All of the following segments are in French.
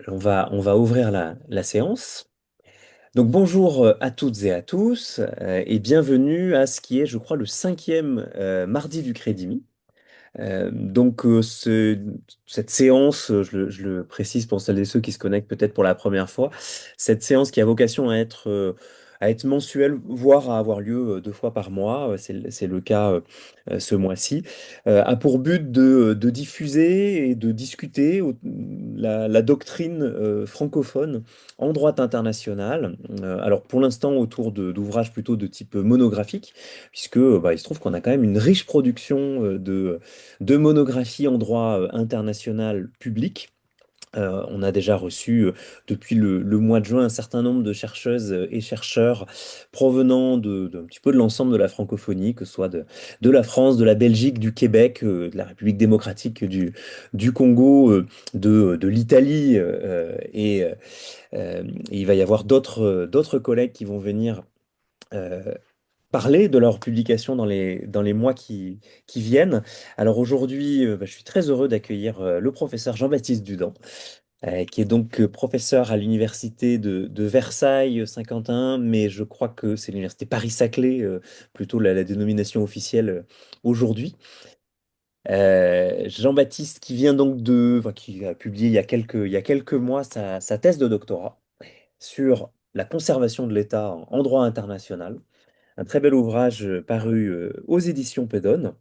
On va ouvrir la séance. Donc bonjour à toutes et à tous et bienvenue à ce qui est, je crois, le cinquième mardi du Crédit. Cette séance, je le précise pour celles et ceux qui se connectent peut-être pour la première fois, cette séance qui a vocation à être mensuelle, voire à avoir lieu 2 fois par mois, c'est le cas ce mois-ci, a pour but de diffuser et de discuter la doctrine francophone en droit international. Alors pour l'instant autour d'ouvrages plutôt de type monographique, puisque il se trouve qu'on a quand même une riche production de monographies en droit international public. On a déjà reçu depuis le mois de juin un certain nombre de chercheuses et chercheurs provenant d'un petit peu de l'ensemble de la francophonie, que ce soit de la France, de la Belgique, du Québec, de la République démocratique du Congo, de l'Italie. Et il va y avoir d'autres collègues qui vont venir euh, parler de leur publication dans les mois qui viennent. Alors aujourd'hui, je suis très heureux d'accueillir le professeur Jean-Baptiste Dudan, qui est donc professeur à l'université de Versailles-Saint-Quentin, mais je crois que c'est l'université Paris-Saclay, plutôt la dénomination officielle aujourd'hui. Jean-Baptiste qui vient donc enfin, qui a publié il y a quelques mois sa thèse de doctorat sur la conservation de l'État en droit international. Un très bel ouvrage paru aux éditions Pédone,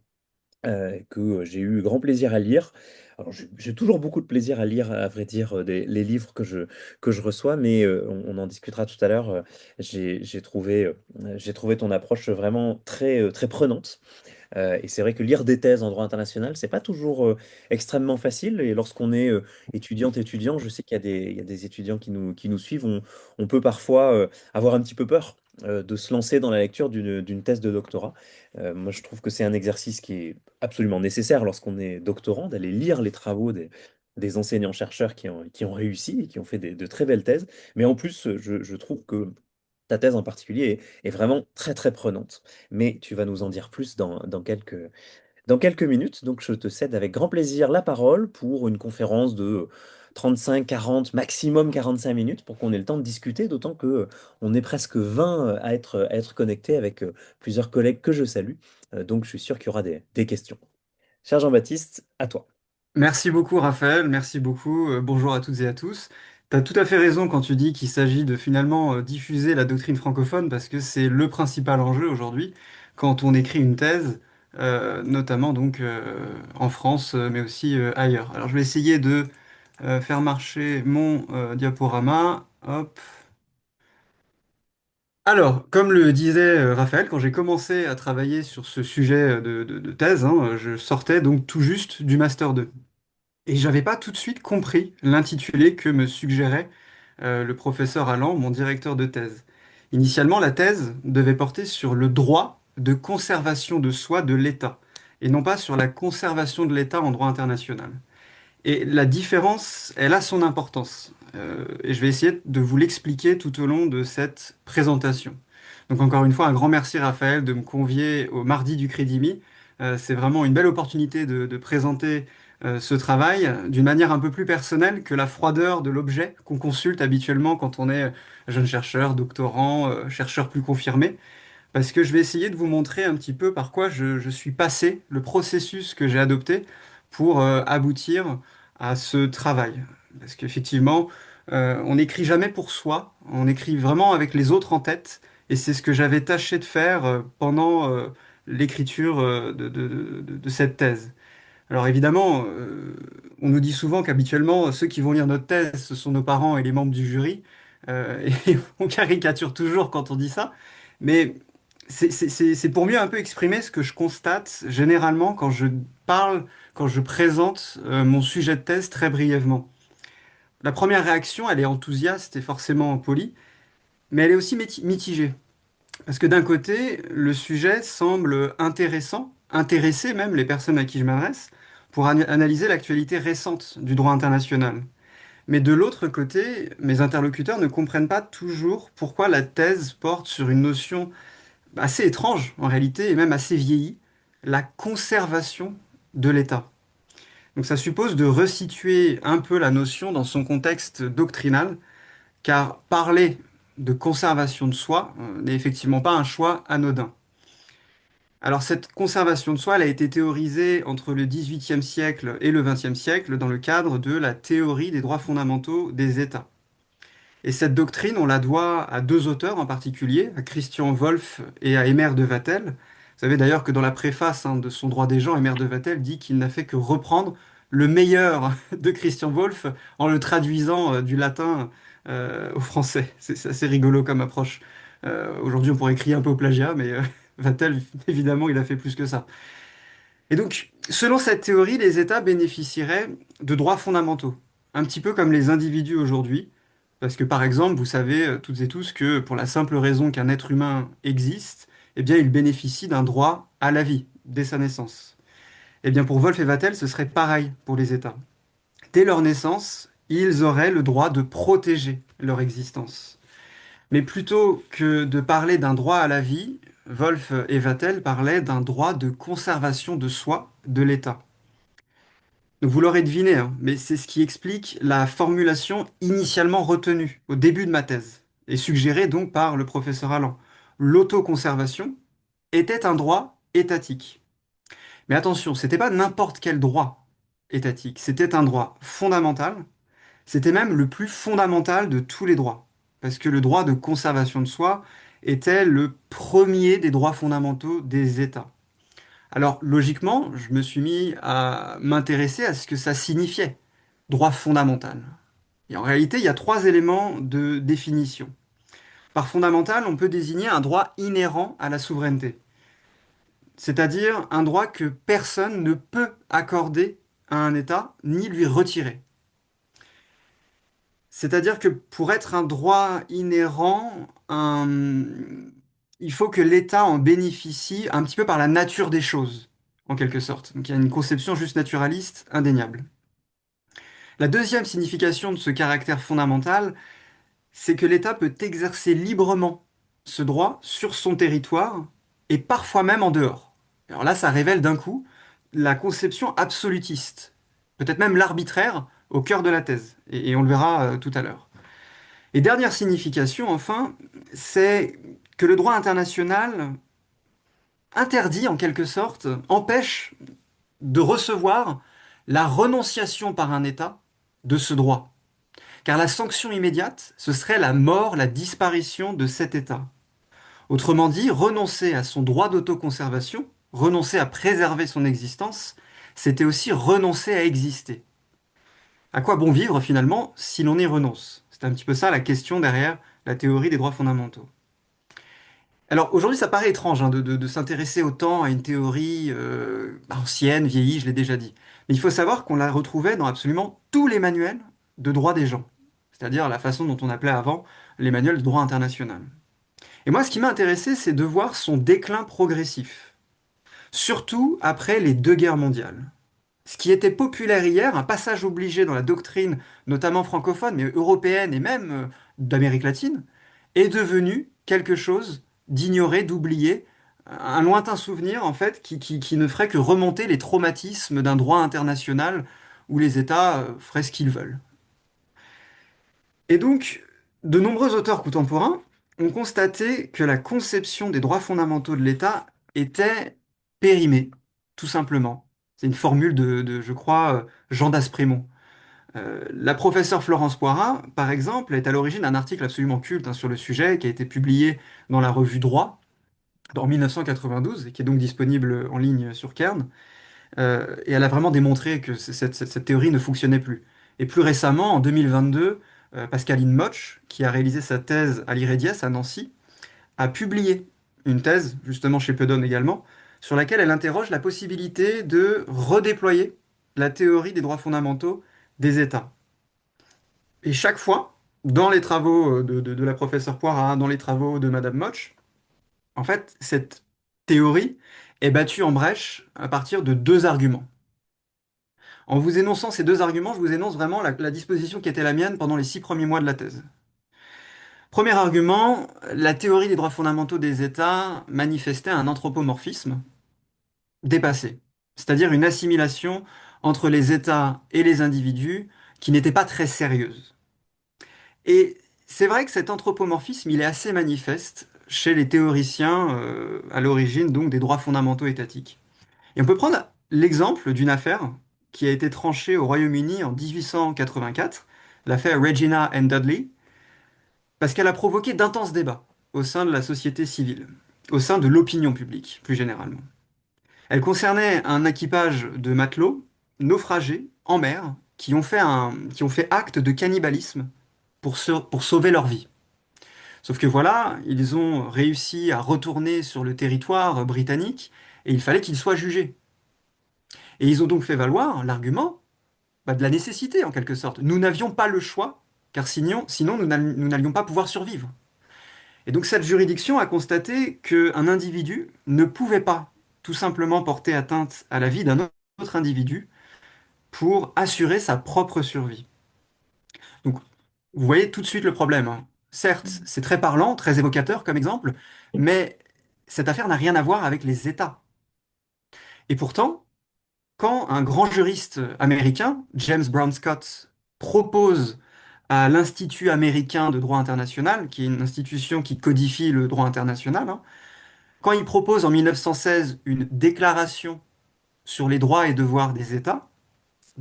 que j'ai eu grand plaisir à lire. Alors, j'ai toujours beaucoup de plaisir à lire, à vrai dire, les livres que je reçois, mais on en discutera tout à l'heure. J'ai trouvé ton approche vraiment très, très prenante. Et c'est vrai que lire des thèses en droit international, c'est pas toujours extrêmement facile. Et lorsqu'on est étudiant, je sais qu'il y a des étudiants qui nous suivent, on peut parfois avoir un petit peu peur de se lancer dans la lecture d'une thèse de doctorat. Moi, je trouve que c'est un exercice qui est absolument nécessaire lorsqu'on est doctorant, d'aller lire les travaux des enseignants-chercheurs qui ont réussi et qui ont fait de très belles thèses. Mais en plus, je trouve que ta thèse en particulier est vraiment très très prenante. Mais tu vas nous en dire plus dans quelques minutes. Donc je te cède avec grand plaisir la parole pour une conférence de 35, 40, maximum 45 minutes pour qu'on ait le temps de discuter, d'autant que on est presque 20 à être connectés avec plusieurs collègues que je salue. Donc je suis sûr qu'il y aura des questions. Cher Jean-Baptiste, à toi. Merci beaucoup Raphaël, merci beaucoup. Bonjour à toutes et à tous. Tu as tout à fait raison quand tu dis qu'il s'agit de finalement diffuser la doctrine francophone parce que c'est le principal enjeu aujourd'hui quand on écrit une thèse, notamment donc en France mais aussi ailleurs. Alors je vais essayer de faire marcher mon diaporama. Hop. Alors, comme le disait Raphaël, quand j'ai commencé à travailler sur ce sujet de thèse, hein, je sortais donc tout juste du Master 2. Et j'avais pas tout de suite compris l'intitulé que me suggérait le professeur Allan, mon directeur de thèse. Initialement, la thèse devait porter sur le droit de conservation de soi de l'État, et non pas sur la conservation de l'État en droit international. Et la différence, elle a son importance. Et je vais essayer de vous l'expliquer tout au long de cette présentation. Donc encore une fois, un grand merci Raphaël de me convier au mardi du Crédit. C'est vraiment une belle opportunité de présenter ce travail d'une manière un peu plus personnelle que la froideur de l'objet qu'on consulte habituellement quand on est jeune chercheur, doctorant, chercheur plus confirmé. Parce que je vais essayer de vous montrer un petit peu par quoi je suis passé, le processus que j'ai adopté pour aboutir à ce travail. Parce qu'effectivement, on n'écrit jamais pour soi, on écrit vraiment avec les autres en tête, et c'est ce que j'avais tâché de faire pendant l'écriture de cette thèse. Alors évidemment, on nous dit souvent qu'habituellement, ceux qui vont lire notre thèse, ce sont nos parents et les membres du jury, et on caricature toujours quand on dit ça, mais c'est pour mieux un peu exprimer ce que je constate généralement quand je parle, quand je présente mon sujet de thèse très brièvement. La première réaction, elle est enthousiaste et forcément polie, mais elle est aussi mitigée. Parce que d'un côté, le sujet semble intéressant, intéresser même les personnes à qui je m'adresse, pour analyser l'actualité récente du droit international. Mais de l'autre côté, mes interlocuteurs ne comprennent pas toujours pourquoi la thèse porte sur une notion assez étrange en réalité, et même assez vieillie, la conservation de l'État. Donc ça suppose de resituer un peu la notion dans son contexte doctrinal, car parler de conservation de soi n'est effectivement pas un choix anodin. Alors cette conservation de soi, elle a été théorisée entre le XVIIIe siècle et le XXe siècle dans le cadre de la théorie des droits fondamentaux des États. Et cette doctrine, on la doit à deux auteurs en particulier, à Christian Wolff et à Aimère de Vattel. Vous savez d'ailleurs que dans la préface de son Droit des gens, Aimère de Vattel dit qu'il n'a fait que reprendre le meilleur de Christian Wolff en le traduisant du latin au français. C'est assez rigolo comme approche. Aujourd'hui, on pourrait crier un peu au plagiat, mais Vattel, évidemment, il a fait plus que ça. Et donc, selon cette théorie, les États bénéficieraient de droits fondamentaux, un petit peu comme les individus aujourd'hui, parce que par exemple, vous savez toutes et tous que pour la simple raison qu'un être humain existe, eh bien, il bénéficie d'un droit à la vie dès sa naissance. Eh bien, pour Wolf et Vattel, ce serait pareil pour les États. Dès leur naissance, ils auraient le droit de protéger leur existence. Mais plutôt que de parler d'un droit à la vie, Wolf et Vattel parlaient d'un droit de conservation de soi de l'État. Donc vous l'aurez deviné, hein, mais c'est ce qui explique la formulation initialement retenue au début de ma thèse, et suggérée donc par le professeur Allan. L'autoconservation était un droit étatique. Mais attention, c'était pas n'importe quel droit étatique, c'était un droit fondamental, c'était même le plus fondamental de tous les droits, parce que le droit de conservation de soi était le premier des droits fondamentaux des États. Alors, logiquement, je me suis mis à m'intéresser à ce que ça signifiait, droit fondamental. Et en réalité, il y a trois éléments de définition. Par fondamental, on peut désigner un droit inhérent à la souveraineté, c'est-à-dire un droit que personne ne peut accorder à un État ni lui retirer. C'est-à-dire que pour être un droit inhérent, il faut que l'État en bénéficie un petit peu par la nature des choses, en quelque sorte. Donc il y a une conception juste naturaliste indéniable. La deuxième signification de ce caractère fondamental, c'est que l'État peut exercer librement ce droit sur son territoire et parfois même en dehors. Alors là, ça révèle d'un coup la conception absolutiste, peut-être même l'arbitraire, au cœur de la thèse. Et on le verra tout à l'heure. Et dernière signification, enfin, c'est que le droit international interdit en quelque sorte, empêche de recevoir la renonciation par un État de ce droit. Car la sanction immédiate, ce serait la mort, la disparition de cet État. Autrement dit, renoncer à son droit d'autoconservation, renoncer à préserver son existence, c'était aussi renoncer à exister. À quoi bon vivre finalement si l'on y renonce? C'est un petit peu ça la question derrière la théorie des droits fondamentaux. Alors aujourd'hui, ça paraît étrange de s'intéresser autant à une théorie ancienne, vieillie, je l'ai déjà dit. Mais il faut savoir qu'on la retrouvait dans absolument tous les manuels de droit des gens, c'est-à-dire la façon dont on appelait avant les manuels de droit international. Et moi, ce qui m'a intéressé, c'est de voir son déclin progressif, surtout après les deux guerres mondiales. Ce qui était populaire hier, un passage obligé dans la doctrine, notamment francophone, mais européenne et même d'Amérique latine, est devenu quelque chose d'ignoré, d'oublié, un lointain souvenir en fait qui ne ferait que remonter les traumatismes d'un droit international où les États feraient ce qu'ils veulent. Et donc, de nombreux auteurs contemporains ont constaté que la conception des droits fondamentaux de l'État était périmée, tout simplement. C'est une formule je crois, Jean d'Asprémont. La professeure Florence Poirat, par exemple, est à l'origine d'un article absolument culte sur le sujet qui a été publié dans la revue Droit en 1992 et qui est donc disponible en ligne sur Cairn. Et elle a vraiment démontré que cette théorie ne fonctionnait plus. Et plus récemment, en 2022, Pascaline Moch, qui a réalisé sa thèse à l'IREDIES à Nancy, a publié une thèse, justement chez Peudon également, sur laquelle elle interroge la possibilité de redéployer la théorie des droits fondamentaux des États. Et chaque fois, dans les travaux de la professeure Poirat, dans les travaux de Madame Moch, en fait, cette théorie est battue en brèche à partir de deux arguments. En vous énonçant ces deux arguments, je vous énonce vraiment la disposition qui était la mienne pendant les 6 premiers mois de la thèse. Premier argument, la théorie des droits fondamentaux des États manifestait un anthropomorphisme dépassé, c'est-à-dire une assimilation entre les États et les individus qui n'était pas très sérieuse. Et c'est vrai que cet anthropomorphisme, il est assez manifeste chez les théoriciens à l'origine donc des droits fondamentaux étatiques. Et on peut prendre l'exemple d'une affaire qui a été tranchée au Royaume-Uni en 1884, l'affaire Regina and Dudley, parce qu'elle a provoqué d'intenses débats au sein de la société civile, au sein de l'opinion publique plus généralement. Elle concernait un équipage de matelots naufragés en mer qui ont fait acte de cannibalisme pour sauver leur vie. Sauf que voilà, ils ont réussi à retourner sur le territoire britannique et il fallait qu'ils soient jugés. Et ils ont donc fait valoir l'argument de la nécessité en quelque sorte. Nous n'avions pas le choix, car sinon nous n'allions pas pouvoir survivre. Et donc cette juridiction a constaté qu'un individu ne pouvait pas tout simplement porter atteinte à la vie d'un autre individu pour assurer sa propre survie. Donc vous voyez tout de suite le problème, hein. Certes, c'est très parlant, très évocateur comme exemple, mais cette affaire n'a rien à voir avec les États. Et pourtant, quand un grand juriste américain, James Brown Scott, propose à l'Institut américain de droit international, qui est une institution qui codifie le droit international, hein, quand il propose en 1916 une déclaration sur les droits et devoirs des États,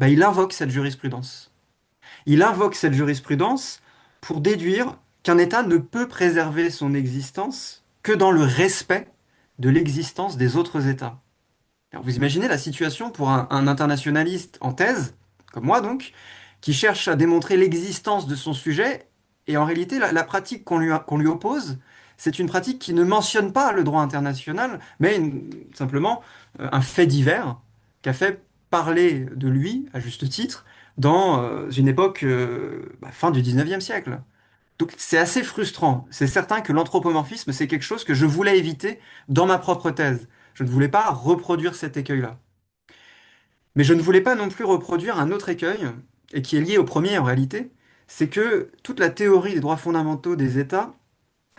il invoque cette jurisprudence. Il invoque cette jurisprudence pour déduire qu'un État ne peut préserver son existence que dans le respect de l'existence des autres États. Alors, vous imaginez la situation pour un internationaliste en thèse, comme moi donc, qui cherche à démontrer l'existence de son sujet, et en réalité, la pratique qu'on lui oppose, c'est une pratique qui ne mentionne pas le droit international, mais simplement un fait divers qui a fait parler de lui, à juste titre, dans une époque fin du 19e siècle. Donc c'est assez frustrant. C'est certain que l'anthropomorphisme, c'est quelque chose que je voulais éviter dans ma propre thèse. Je ne voulais pas reproduire cet écueil-là. Mais je ne voulais pas non plus reproduire un autre écueil, et qui est lié au premier en réalité, c'est que toute la théorie des droits fondamentaux des États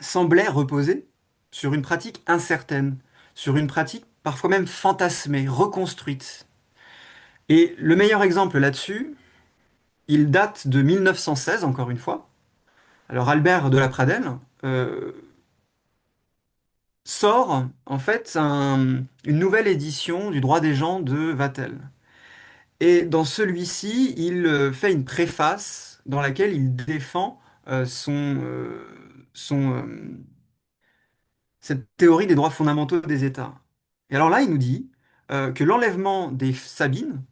semblait reposer sur une pratique incertaine, sur une pratique parfois même fantasmée, reconstruite. Et le meilleur exemple là-dessus, il date de 1916, encore une fois. Alors Albert de la Pradelle sort en fait une nouvelle édition du droit des gens de Vatel. Et dans celui-ci, il fait une préface dans laquelle il défend son, cette théorie des droits fondamentaux des États. Et alors là, il nous dit que l'enlèvement des Sabines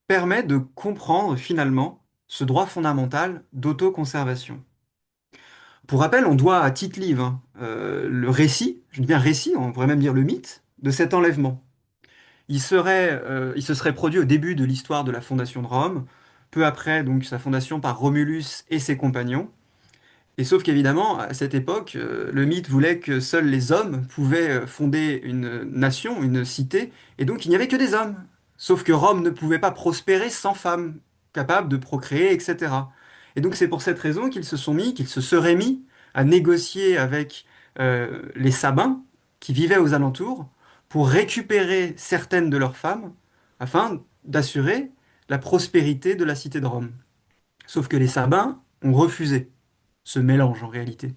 permet de comprendre finalement ce droit fondamental d'autoconservation. Pour rappel, on doit à Tite-Live le récit, je dis bien récit, on pourrait même dire le mythe, de cet enlèvement. Il se serait produit au début de l'histoire de la fondation de Rome, peu après donc sa fondation par Romulus et ses compagnons. Et sauf qu'évidemment, à cette époque, le mythe voulait que seuls les hommes pouvaient fonder une nation, une cité, et donc il n'y avait que des hommes. Sauf que Rome ne pouvait pas prospérer sans femmes capables de procréer, etc. Et donc c'est pour cette raison qu'ils se seraient mis à négocier avec les Sabins qui vivaient aux alentours pour récupérer certaines de leurs femmes afin d'assurer la prospérité de la cité de Rome. Sauf que les Sabins ont refusé ce mélange en réalité.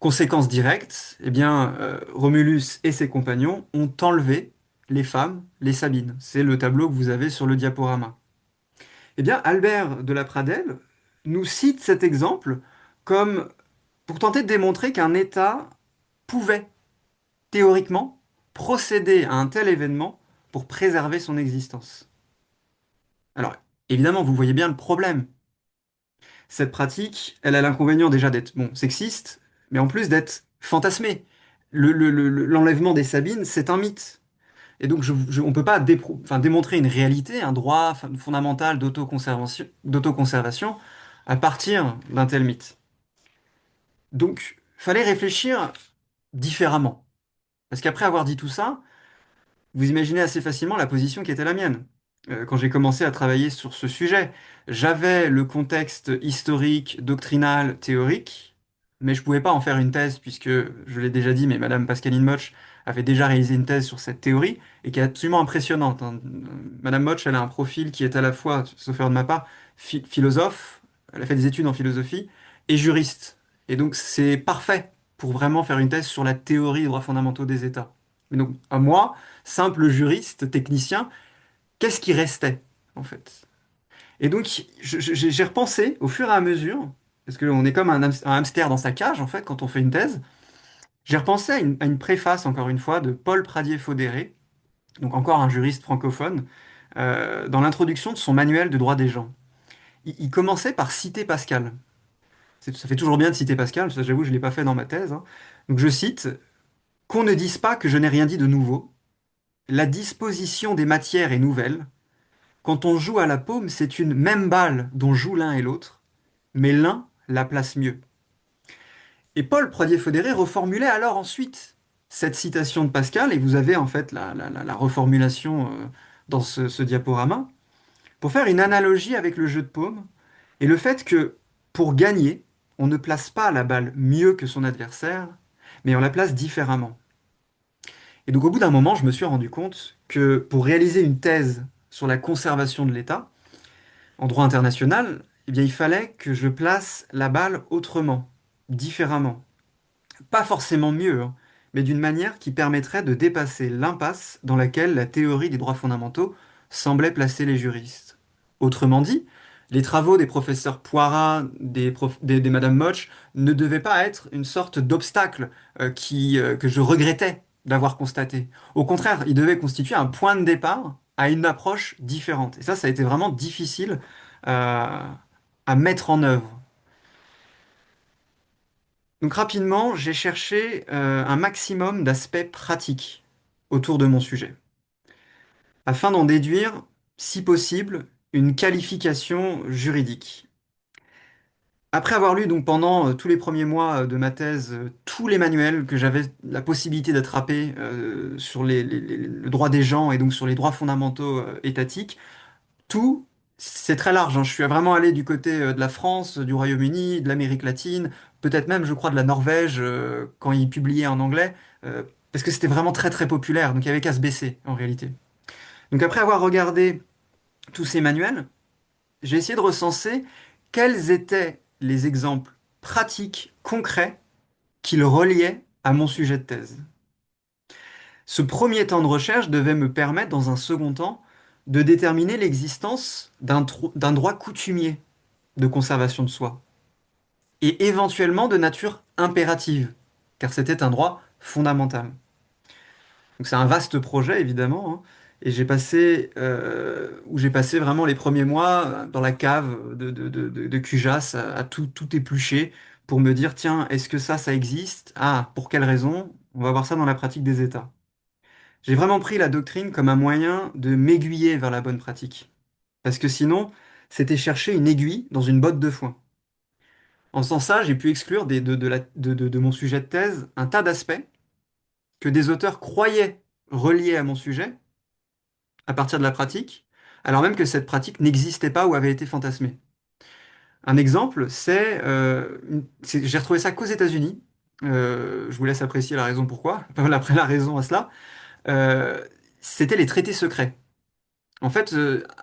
Conséquence directe, eh bien, Romulus et ses compagnons ont enlevé les femmes, les Sabines. C'est le tableau que vous avez sur le diaporama. Eh bien, Albert de la Pradelle nous cite cet exemple comme pour tenter de démontrer qu'un État pouvait, théoriquement, procéder à un tel événement pour préserver son existence. Alors, évidemment, vous voyez bien le problème. Cette pratique, elle a l'inconvénient déjà d'être bon, sexiste, mais en plus d'être fantasmée. L'enlèvement des Sabines, c'est un mythe. Et donc, on ne peut pas démontrer une réalité, un droit fondamental d'autoconservation à partir d'un tel mythe. Donc, fallait réfléchir différemment. Parce qu'après avoir dit tout ça, vous imaginez assez facilement la position qui était la mienne. Quand j'ai commencé à travailler sur ce sujet, j'avais le contexte historique, doctrinal, théorique, mais je ne pouvais pas en faire une thèse puisque, je l'ai déjà dit, mais Madame Pascaline Moch avait déjà réalisé une thèse sur cette théorie et qui est absolument impressionnante, hein. Madame Motsch, elle a un profil qui est à la fois, sauf erreur de ma part, philosophe, elle a fait des études en philosophie, et juriste. Et donc c'est parfait pour vraiment faire une thèse sur la théorie des droits fondamentaux des États. Mais donc à moi, simple juriste, technicien, qu'est-ce qui restait en fait? Et donc j'ai repensé au fur et à mesure, parce qu'on est comme un hamster dans sa cage en fait quand on fait une thèse. J'ai repensé à une préface, encore une fois, de Paul Pradier-Fodéré, donc encore un juriste francophone, dans l'introduction de son manuel de droit des gens. Il commençait par citer Pascal. Ça fait toujours bien de citer Pascal, ça j'avoue, je ne l'ai pas fait dans ma thèse, hein. Donc je cite, qu'on ne dise pas que je n'ai rien dit de nouveau. La disposition des matières est nouvelle. Quand on joue à la paume, c'est une même balle dont jouent l'un et l'autre, mais l'un la place mieux. Et Paul Pradier-Fodéré reformulait alors ensuite cette citation de Pascal, et vous avez en fait la reformulation dans ce diaporama, pour faire une analogie avec le jeu de paume, et le fait que pour gagner, on ne place pas la balle mieux que son adversaire, mais on la place différemment. Et donc au bout d'un moment, je me suis rendu compte que pour réaliser une thèse sur la conservation de l'État, en droit international, eh bien, il fallait que je place la balle autrement, différemment. Pas forcément mieux, hein, mais d'une manière qui permettrait de dépasser l'impasse dans laquelle la théorie des droits fondamentaux semblait placer les juristes. Autrement dit, les travaux des professeurs Poirat, des Madame Motsch ne devaient pas être une sorte d'obstacle que je regrettais d'avoir constaté. Au contraire, ils devaient constituer un point de départ à une approche différente. Et ça a été vraiment difficile euh, à mettre en œuvre. Donc rapidement, j'ai cherché un maximum d'aspects pratiques autour de mon sujet, afin d'en déduire, si possible, une qualification juridique. Après avoir lu donc pendant tous les premiers mois de ma thèse tous les manuels que j'avais la possibilité d'attraper sur le droit des gens et donc sur les droits fondamentaux étatiques, tout, c'est très large, hein. Je suis vraiment allé du côté de la France, du Royaume-Uni, de l'Amérique latine, peut-être même, je crois, de la Norvège quand ils publiaient en anglais, parce que c'était vraiment très très populaire, donc il y avait qu'à se baisser en réalité. Donc après avoir regardé tous ces manuels, j'ai essayé de recenser quels étaient les exemples pratiques, concrets, qu'ils reliaient à mon sujet de thèse. Ce premier temps de recherche devait me permettre, dans un second temps, de déterminer l'existence d'un droit coutumier de conservation de soi, et éventuellement de nature impérative, car c'était un droit fondamental. Donc c'est un vaste projet, évidemment, hein, et j'ai passé vraiment les premiers mois dans la cave de Cujas à tout éplucher pour me dire, tiens, est-ce que ça existe? Ah, pour quelle raison? On va voir ça dans la pratique des États. J'ai vraiment pris la doctrine comme un moyen de m'aiguiller vers la bonne pratique. Parce que sinon, c'était chercher une aiguille dans une botte de foin. En faisant ça, j'ai pu exclure de mon sujet de thèse un tas d'aspects que des auteurs croyaient reliés à mon sujet à partir de la pratique, alors même que cette pratique n'existait pas ou avait été fantasmée. Un exemple, j'ai retrouvé ça qu'aux États-Unis. Je vous laisse apprécier la raison pourquoi, après la raison à cela. Euh, C'était les traités secrets. En fait,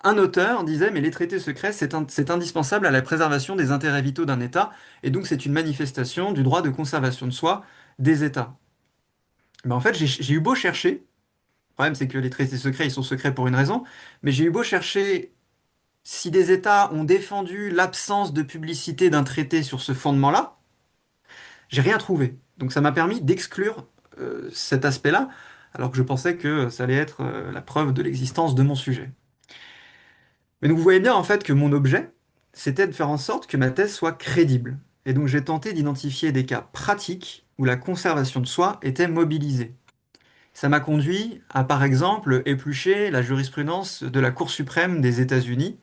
un auteur disait, mais les traités secrets, c'est indispensable à la préservation des intérêts vitaux d'un État, et donc c'est une manifestation du droit de conservation de soi des États. Ben, en fait, j'ai eu beau chercher, le problème c'est que les traités secrets, ils sont secrets pour une raison, mais j'ai eu beau chercher si des États ont défendu l'absence de publicité d'un traité sur ce fondement-là, j'ai rien trouvé. Donc ça m'a permis d'exclure cet aspect-là, alors que je pensais que ça allait être la preuve de l'existence de mon sujet. Mais donc vous voyez bien en fait que mon objet, c'était de faire en sorte que ma thèse soit crédible. Et donc j'ai tenté d'identifier des cas pratiques où la conservation de soi était mobilisée. Ça m'a conduit à, par exemple, éplucher la jurisprudence de la Cour suprême des États-Unis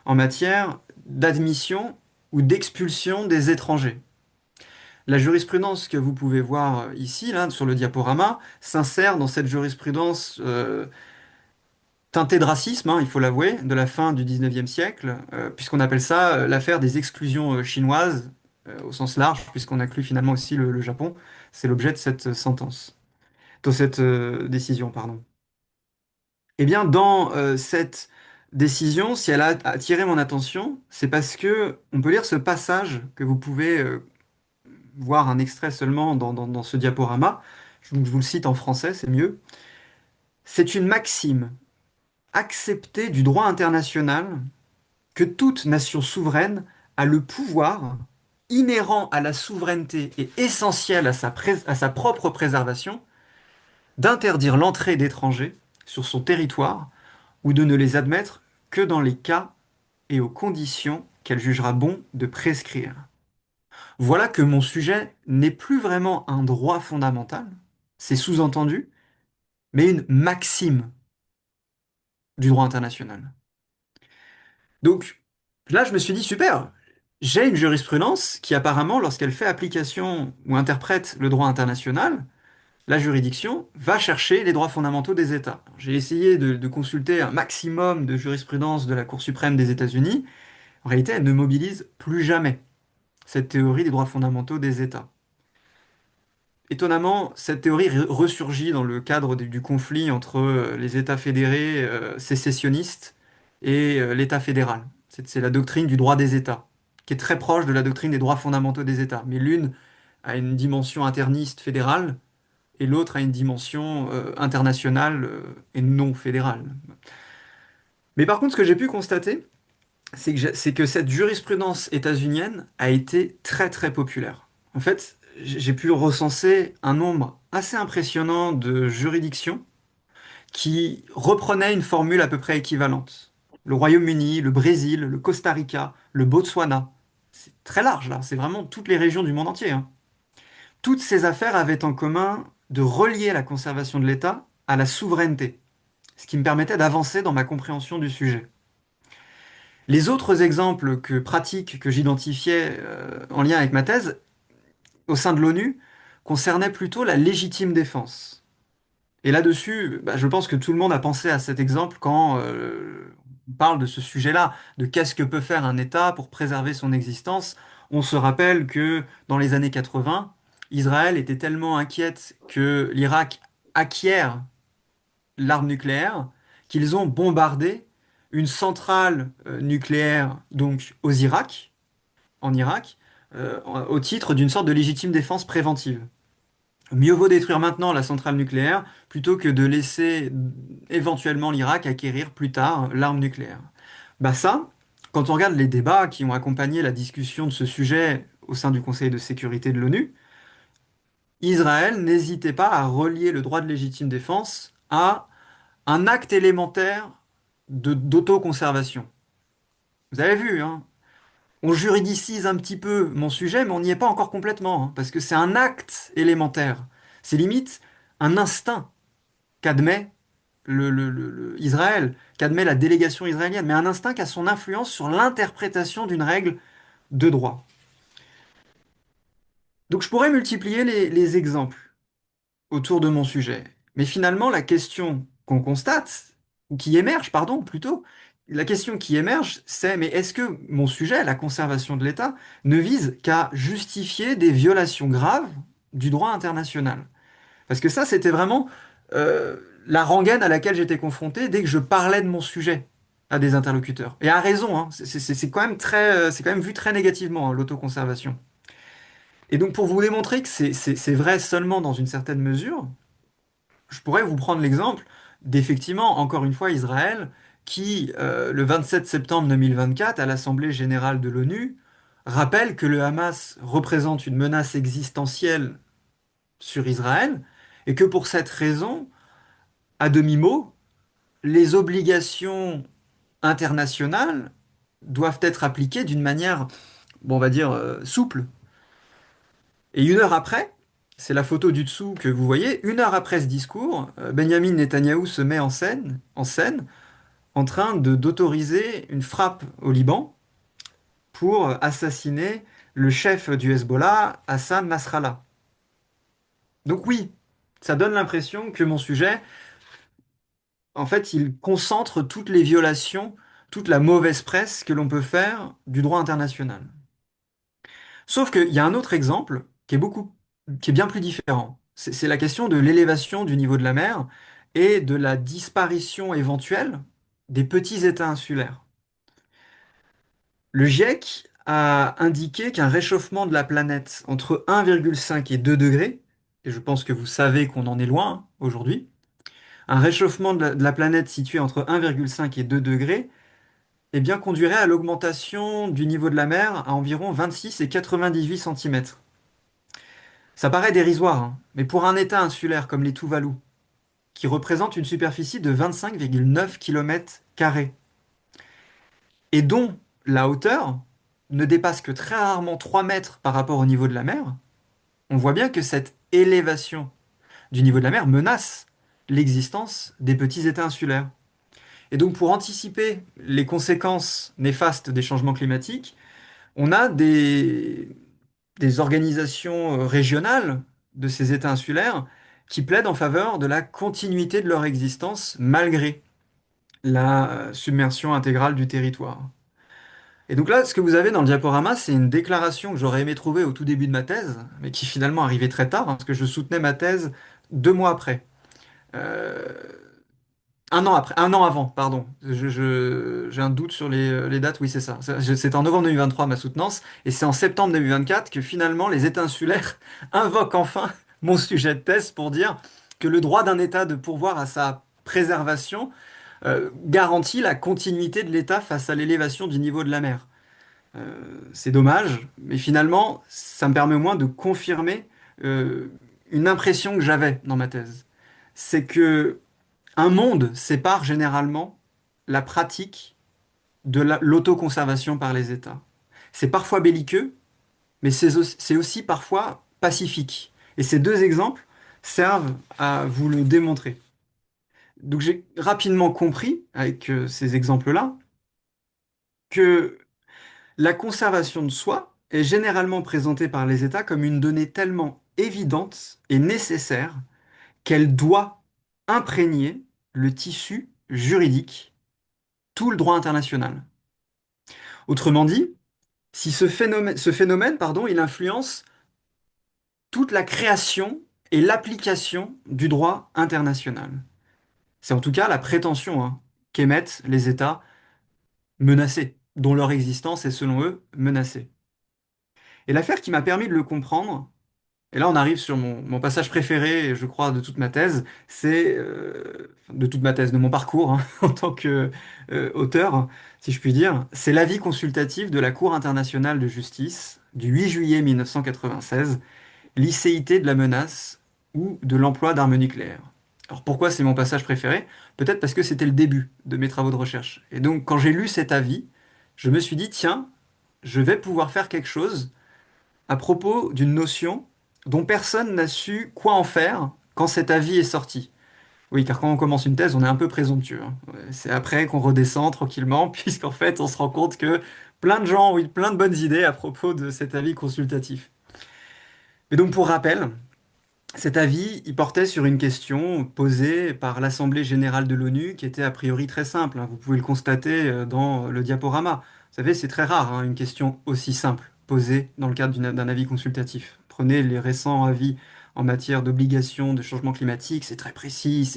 en matière d'admission ou d'expulsion des étrangers. La jurisprudence que vous pouvez voir ici, là, sur le diaporama, s'insère dans cette jurisprudence teintée de racisme, hein, il faut l'avouer, de la fin du 19e siècle, puisqu'on appelle ça l'affaire des exclusions chinoises, au sens large, puisqu'on inclut finalement aussi le Japon. C'est l'objet de cette sentence. dans cette décision, pardon. Eh bien, dans cette décision, si elle a attiré mon attention, c'est parce que on peut lire ce passage que vous pouvez voir un extrait seulement dans ce diaporama. Je vous le cite en français, c'est mieux. C'est une maxime acceptée du droit international que toute nation souveraine a le pouvoir inhérent à la souveraineté et essentiel à sa propre préservation d'interdire l'entrée d'étrangers sur son territoire ou de ne les admettre que dans les cas et aux conditions qu'elle jugera bon de prescrire. Voilà que mon sujet n'est plus vraiment un droit fondamental, c'est sous-entendu, mais une maxime du droit international. Donc là, je me suis dit, super, j'ai une jurisprudence qui apparemment, lorsqu'elle fait application ou interprète le droit international, la juridiction va chercher les droits fondamentaux des États. J'ai essayé de consulter un maximum de jurisprudence de la Cour suprême des États-Unis. En réalité, elle ne mobilise plus jamais cette théorie des droits fondamentaux des États. Étonnamment, cette théorie ressurgit dans le cadre du conflit entre les États fédérés sécessionnistes et l'État fédéral. C'est la doctrine du droit des États, qui est très proche de la doctrine des droits fondamentaux des États. Mais l'une a une dimension interniste fédérale et l'autre a une dimension internationale et non fédérale. Mais par contre, ce que j'ai pu constater, c'est que cette jurisprudence états-unienne a été très très populaire. En fait, j'ai pu recenser un nombre assez impressionnant de juridictions qui reprenaient une formule à peu près équivalente. Le Royaume-Uni, le Brésil, le Costa Rica, le Botswana. C'est très large là, c'est vraiment toutes les régions du monde entier, hein. Toutes ces affaires avaient en commun de relier la conservation de l'État à la souveraineté, ce qui me permettait d'avancer dans ma compréhension du sujet. Les autres exemples pratiques que j'identifiais en lien avec ma thèse au sein de l'ONU concernaient plutôt la légitime défense. Et là-dessus, bah, je pense que tout le monde a pensé à cet exemple quand on parle de ce sujet-là, de qu'est-ce que peut faire un État pour préserver son existence. On se rappelle que dans les années 80, Israël était tellement inquiète que l'Irak acquiert l'arme nucléaire qu'ils ont bombardé une centrale nucléaire donc en Irak, au titre d'une sorte de légitime défense préventive. Mieux vaut détruire maintenant la centrale nucléaire plutôt que de laisser éventuellement l'Irak acquérir plus tard l'arme nucléaire. Bah ça, quand on regarde les débats qui ont accompagné la discussion de ce sujet au sein du Conseil de sécurité de l'ONU, Israël n'hésitait pas à relier le droit de légitime défense à un acte élémentaire d'autoconservation. Vous avez vu, hein? On juridicise un petit peu mon sujet, mais on n'y est pas encore complètement, hein, parce que c'est un acte élémentaire. C'est limite un instinct qu'admet Israël, qu'admet la délégation israélienne, mais un instinct qui a son influence sur l'interprétation d'une règle de droit. Donc je pourrais multiplier les exemples autour de mon sujet. Mais finalement, la question qu'on constate, ou qui émerge, pardon, plutôt, la question qui émerge, c'est, mais est-ce que mon sujet, la conservation de l'État, ne vise qu'à justifier des violations graves du droit international? Parce que ça, c'était vraiment euh, la rengaine à laquelle j'étais confronté dès que je parlais de mon sujet à des interlocuteurs. Et à raison, hein, c'est quand même c'est quand même vu très négativement, hein, l'autoconservation. Et donc, pour vous démontrer que c'est vrai seulement dans une certaine mesure, je pourrais vous prendre l'exemple d'effectivement, encore une fois, Israël, qui, le 27 septembre 2024, à l'Assemblée générale de l'ONU, rappelle que le Hamas représente une menace existentielle sur Israël, et que pour cette raison, à demi-mot, les obligations internationales doivent être appliquées d'une manière, bon, on va dire, souple. Et une heure après, c'est la photo du dessous que vous voyez, une heure après ce discours, Benjamin Netanyahou se met en scène en train d'autoriser une frappe au Liban pour assassiner le chef du Hezbollah, Hassan Nasrallah. Donc oui, ça donne l'impression que mon sujet, en fait, il concentre toutes les violations, toute la mauvaise presse que l'on peut faire du droit international. Sauf qu'il y a un autre exemple qui est bien plus différent. C'est la question de l'élévation du niveau de la mer et de la disparition éventuelle des petits États insulaires. Le GIEC a indiqué qu'un réchauffement de la planète entre 1,5 et 2 degrés, et je pense que vous savez qu'on en est loin aujourd'hui, un réchauffement de la planète situé entre 1,5 et 2 degrés, eh bien, conduirait à l'augmentation du niveau de la mer à environ 26 et 98 centimètres. Ça paraît dérisoire, hein, mais pour un État insulaire comme les Tuvalu, qui représente une superficie de 25,9 km², et dont la hauteur ne dépasse que très rarement 3 mètres par rapport au niveau de la mer, on voit bien que cette élévation du niveau de la mer menace l'existence des petits États insulaires. Et donc pour anticiper les conséquences néfastes des changements climatiques, on a des organisations régionales de ces États insulaires qui plaident en faveur de la continuité de leur existence malgré la submersion intégrale du territoire. Et donc là, ce que vous avez dans le diaporama, c'est une déclaration que j'aurais aimé trouver au tout début de ma thèse, mais qui finalement arrivait très tard, hein, parce que je soutenais ma thèse 2 mois après. Euh, un an après, un an avant, pardon. J'ai un doute sur les dates, oui, c'est ça. C'est en novembre 2023 ma soutenance, et c'est en septembre 2024 que finalement les États insulaires invoquent enfin mon sujet de thèse pour dire que le droit d'un État de pourvoir à sa préservation garantit la continuité de l'État face à l'élévation du niveau de la mer. C'est dommage, mais finalement, ça me permet au moins de confirmer euh, une impression que j'avais dans ma thèse. C'est que un monde sépare généralement la pratique de l'autoconservation par les États. C'est parfois belliqueux, mais c'est aussi parfois pacifique. Et ces deux exemples servent à vous le démontrer. Donc j'ai rapidement compris, avec ces exemples-là, que la conservation de soi est généralement présentée par les États comme une donnée tellement évidente et nécessaire qu'elle doit imprégner le tissu juridique, tout le droit international. Autrement dit, si ce phénomène, pardon, il influence toute la création et l'application du droit international. C'est en tout cas la prétention hein, qu'émettent les États menacés, dont leur existence est selon eux menacée. Et l'affaire qui m'a permis de le comprendre, et là on arrive sur mon passage préféré, je crois, de toute ma thèse, c'est de toute ma thèse, de mon parcours hein, en tant qu'auteur, si je puis dire, c'est l'avis consultatif de la Cour internationale de justice du 8 juillet 1996, licéité de la menace ou de l'emploi d'armes nucléaires. Alors pourquoi c'est mon passage préféré? Peut-être parce que c'était le début de mes travaux de recherche. Et donc quand j'ai lu cet avis, je me suis dit, tiens, je vais pouvoir faire quelque chose à propos d'une notion dont personne n'a su quoi en faire quand cet avis est sorti. Oui, car quand on commence une thèse, on est un peu présomptueux, hein. C'est après qu'on redescend tranquillement, puisqu'en fait, on se rend compte que plein de gens ont eu plein de bonnes idées à propos de cet avis consultatif. Et donc, pour rappel, cet avis, il portait sur une question posée par l'Assemblée générale de l'ONU, qui était a priori très simple, hein. Vous pouvez le constater dans le diaporama. Vous savez, c'est très rare, hein, une question aussi simple posée dans le cadre d'un avis consultatif. Prenez les récents avis en matière d'obligation de changement climatique, c'est très précis,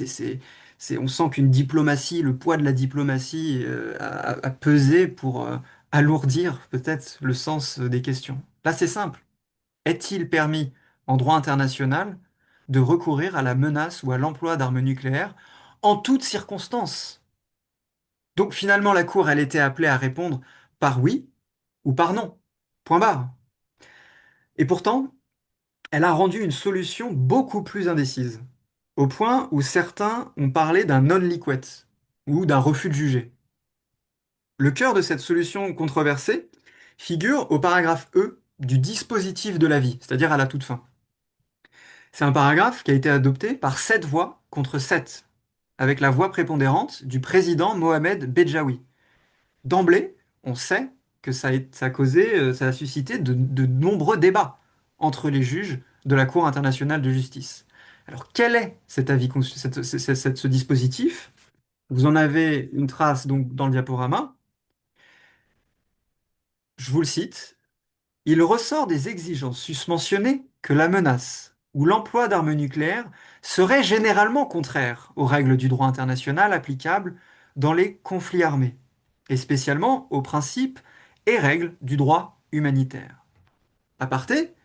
on sent qu'une diplomatie, le poids de la diplomatie a pesé pour alourdir peut-être le sens des questions. Là, c'est simple. Est-il permis en droit international de recourir à la menace ou à l'emploi d'armes nucléaires en toutes circonstances? Donc finalement, la Cour, elle était appelée à répondre par oui ou par non. Point barre. Et pourtant, elle a rendu une solution beaucoup plus indécise, au point où certains ont parlé d'un non-liquet ou d'un refus de juger. Le cœur de cette solution controversée figure au paragraphe E du dispositif de l'avis, c'est-à-dire à la toute fin. C'est un paragraphe qui a été adopté par 7 voix contre 7, avec la voix prépondérante du président Mohamed Bedjaoui. D'emblée, on sait que ça a suscité de nombreux débats entre les juges de la Cour internationale de justice. Alors, quel est cet avis, ce dispositif? Vous en avez une trace donc dans le diaporama. Je vous le cite. Il ressort des exigences susmentionnées que la menace où l'emploi d'armes nucléaires serait généralement contraire aux règles du droit international applicables dans les conflits armés, et spécialement aux principes et règles du droit humanitaire. À parté,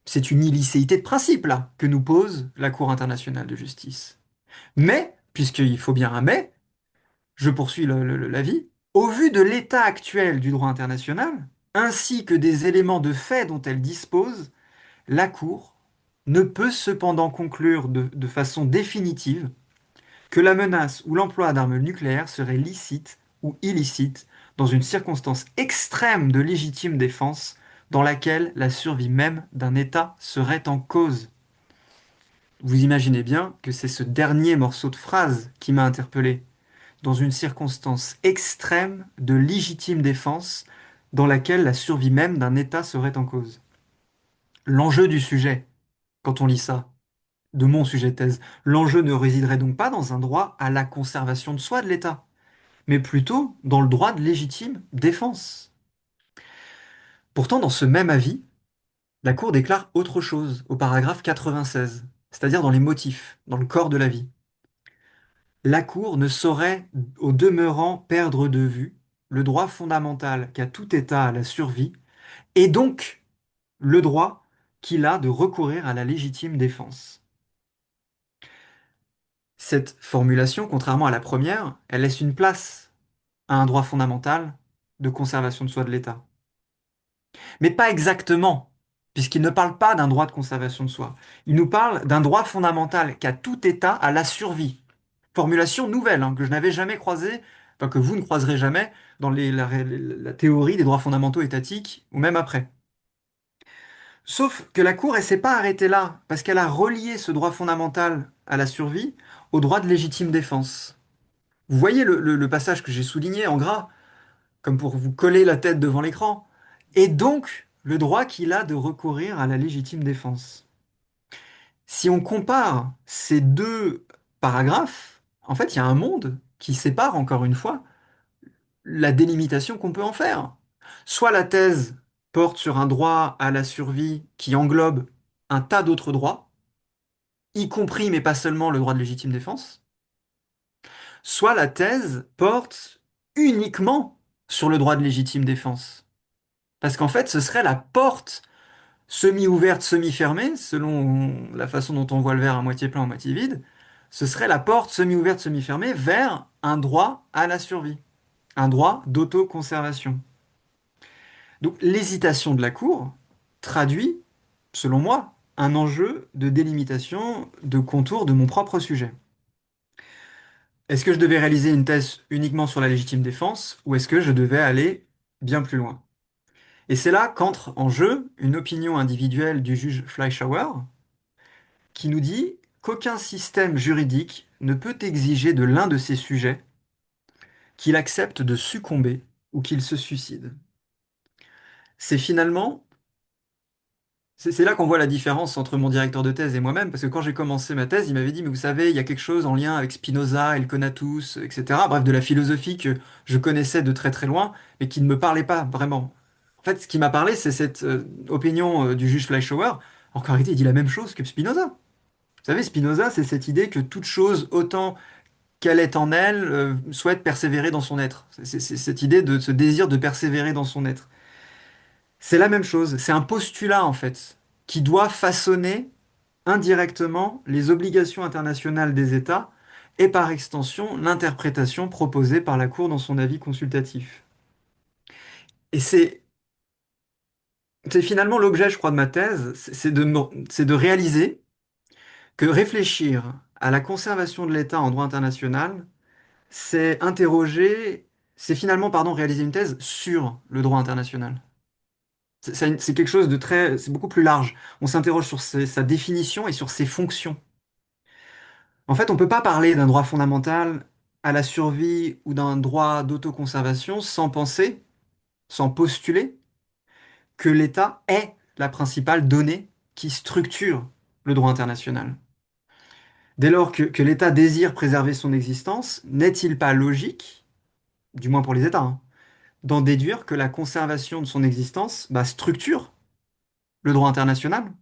c'est une illicéité de principe, là, que nous pose la Cour internationale de justice. Mais, puisqu'il faut bien un mais, je poursuis l'avis, au vu de l'état actuel du droit international, ainsi que des éléments de fait dont elle dispose, la Cour ne peut cependant conclure de façon définitive que la menace ou l'emploi d'armes nucléaires serait licite ou illicite dans une circonstance extrême de légitime défense dans laquelle la survie même d'un État serait en cause. Vous imaginez bien que c'est ce dernier morceau de phrase qui m'a interpellé. Dans une circonstance extrême de légitime défense dans laquelle la survie même d'un État serait en cause. L'enjeu du sujet, quand on lit ça, de mon sujet de thèse, l'enjeu ne résiderait donc pas dans un droit à la conservation de soi de l'État, mais plutôt dans le droit de légitime défense. Pourtant, dans ce même avis, la Cour déclare autre chose au paragraphe 96, c'est-à-dire dans les motifs, dans le corps de l'avis. La Cour ne saurait, au demeurant, perdre de vue le droit fondamental qu'a tout État à la survie, et donc le droit qu'il a de recourir à la légitime défense. Cette formulation, contrairement à la première, elle laisse une place à un droit fondamental de conservation de soi de l'État. Mais pas exactement, puisqu'il ne parle pas d'un droit de conservation de soi. Il nous parle d'un droit fondamental qu'a tout État à la survie. Formulation nouvelle, hein, que je n'avais jamais croisée, enfin que vous ne croiserez jamais dans la théorie des droits fondamentaux étatiques, ou même après. Sauf que la Cour, elle s'est pas arrêtée là, parce qu'elle a relié ce droit fondamental à la survie au droit de légitime défense. Vous voyez le passage que j'ai souligné en gras, comme pour vous coller la tête devant l'écran, et donc le droit qu'il a de recourir à la légitime défense. Si on compare ces deux paragraphes, en fait, il y a un monde qui sépare, encore une fois, la délimitation qu'on peut en faire. Soit la thèse porte sur un droit à la survie qui englobe un tas d'autres droits, y compris mais pas seulement le droit de légitime défense, soit la thèse porte uniquement sur le droit de légitime défense. Parce qu'en fait, ce serait la porte semi-ouverte, semi-fermée, selon la façon dont on voit le verre à moitié plein, à moitié vide, ce serait la porte semi-ouverte, semi-fermée vers un droit à la survie, un droit d'autoconservation. Donc l'hésitation de la Cour traduit, selon moi, un enjeu de délimitation de contours de mon propre sujet. Est-ce que je devais réaliser une thèse uniquement sur la légitime défense ou est-ce que je devais aller bien plus loin? Et c'est là qu'entre en jeu une opinion individuelle du juge Fleischhauer qui nous dit qu'aucun système juridique ne peut exiger de l'un de ses sujets qu'il accepte de succomber ou qu'il se suicide. C'est finalement c'est là qu'on voit la différence entre mon directeur de thèse et moi-même, parce que quand j'ai commencé ma thèse, il m'avait dit, mais vous savez, il y a quelque chose en lien avec Spinoza, El Conatus, etc. Bref, de la philosophie que je connaissais de très très loin, mais qui ne me parlait pas vraiment. En fait, ce qui m'a parlé, c'est cette opinion du juge Fleischhauer. En réalité, il dit la même chose que Spinoza. Vous savez, Spinoza, c'est cette idée que toute chose, autant qu'elle est en elle, souhaite persévérer dans son être. C'est cette idée de ce désir de persévérer dans son être. C'est la même chose, c'est un postulat en fait, qui doit façonner indirectement les obligations internationales des États et par extension l'interprétation proposée par la Cour dans son avis consultatif. Et c'est finalement l'objet, je crois, de ma thèse, c'est de réaliser que réfléchir à la conservation de l'État en droit international, c'est interroger, c'est finalement, pardon, réaliser une thèse sur le droit international. C'est quelque chose de très, c'est beaucoup plus large. On s'interroge sur sa définition et sur ses fonctions. En fait, on ne peut pas parler d'un droit fondamental à la survie ou d'un droit d'autoconservation sans penser, sans postuler que l'État est la principale donnée qui structure le droit international. Dès lors que l'État désire préserver son existence, n'est-il pas logique, du moins pour les États, hein, d'en déduire que la conservation de son existence structure le droit international?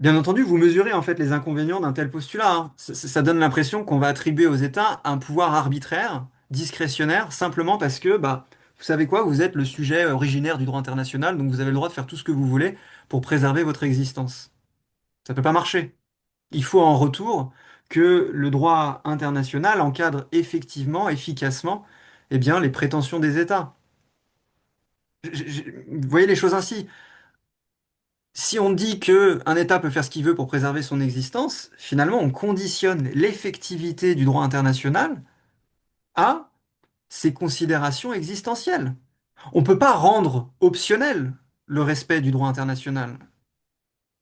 Bien entendu, vous mesurez en fait les inconvénients d'un tel postulat, hein. Ça donne l'impression qu'on va attribuer aux États un pouvoir arbitraire, discrétionnaire, simplement parce que, bah, vous savez quoi, vous êtes le sujet originaire du droit international, donc vous avez le droit de faire tout ce que vous voulez pour préserver votre existence. Ça peut pas marcher. Il faut en retour que le droit international encadre effectivement, efficacement, eh bien, les prétentions des États. Vous voyez les choses ainsi. Si on dit que un État peut faire ce qu'il veut pour préserver son existence, finalement, on conditionne l'effectivité du droit international à ses considérations existentielles. On ne peut pas rendre optionnel le respect du droit international.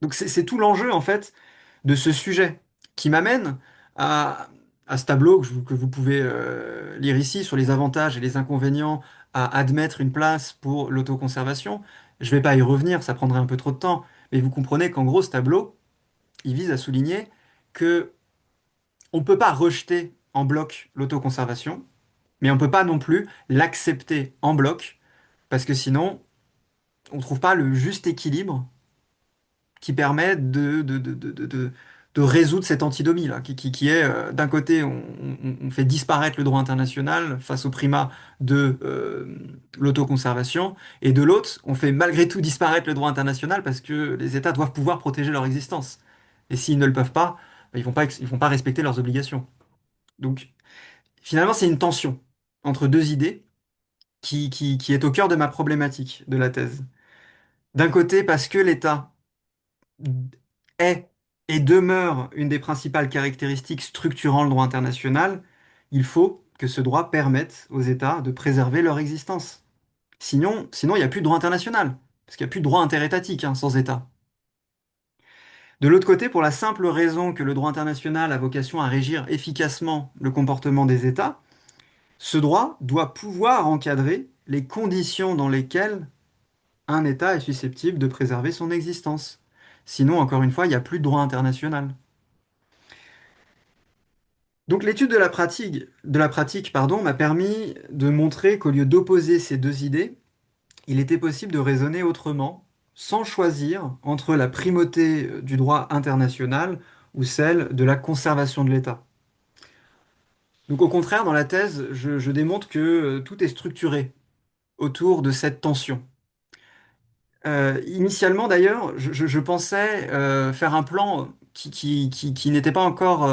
Donc c'est tout l'enjeu, en fait, de ce sujet qui m'amène à, à ce tableau que vous pouvez lire ici sur les avantages et les inconvénients à admettre une place pour l'autoconservation. Je ne vais pas y revenir, ça prendrait un peu trop de temps, mais vous comprenez qu'en gros, ce tableau, il vise à souligner que on ne peut pas rejeter en bloc l'autoconservation, mais on ne peut pas non plus l'accepter en bloc, parce que sinon, on ne trouve pas le juste équilibre qui permet de résoudre cette antidomie-là, qui est, d'un côté, on fait disparaître le droit international face au primat de l'autoconservation, et de l'autre, on fait malgré tout disparaître le droit international parce que les États doivent pouvoir protéger leur existence. Et s'ils ne le peuvent pas, bah, ils vont pas respecter leurs obligations. Donc, finalement, c'est une tension entre deux idées qui est au cœur de ma problématique de la thèse. D'un côté, parce que l'État est et demeure une des principales caractéristiques structurant le droit international, il faut que ce droit permette aux États de préserver leur existence. Sinon, il n'y a plus de droit international, parce qu'il n'y a plus de droit interétatique, hein, sans État. De l'autre côté, pour la simple raison que le droit international a vocation à régir efficacement le comportement des États, ce droit doit pouvoir encadrer les conditions dans lesquelles un État est susceptible de préserver son existence. Sinon, encore une fois, il n'y a plus de droit international. Donc l'étude de la pratique, pardon, m'a permis de montrer qu'au lieu d'opposer ces deux idées, il était possible de raisonner autrement, sans choisir entre la primauté du droit international ou celle de la conservation de l'État. Donc au contraire, dans la thèse, je démontre que tout est structuré autour de cette tension. Initialement, d'ailleurs, je pensais faire un plan qui n'était pas encore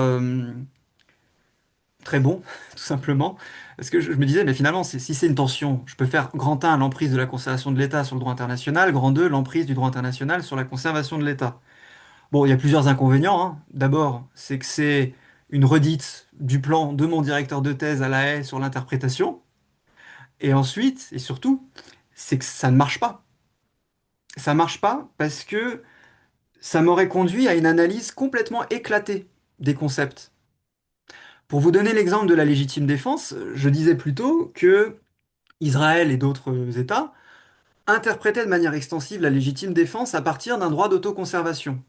très bon, tout simplement, parce que je me disais, mais finalement, si c'est une tension, je peux faire grand 1, l'emprise de la conservation de l'État sur le droit international, grand 2, l'emprise du droit international sur la conservation de l'État. Bon, il y a plusieurs inconvénients, hein. D'abord, c'est que c'est une redite du plan de mon directeur de thèse à La Haye sur l'interprétation, et ensuite, et surtout, c'est que ça ne marche pas. Ça marche pas parce que ça m'aurait conduit à une analyse complètement éclatée des concepts. Pour vous donner l'exemple de la légitime défense, je disais plutôt que Israël et d'autres États interprétaient de manière extensive la légitime défense à partir d'un droit d'autoconservation.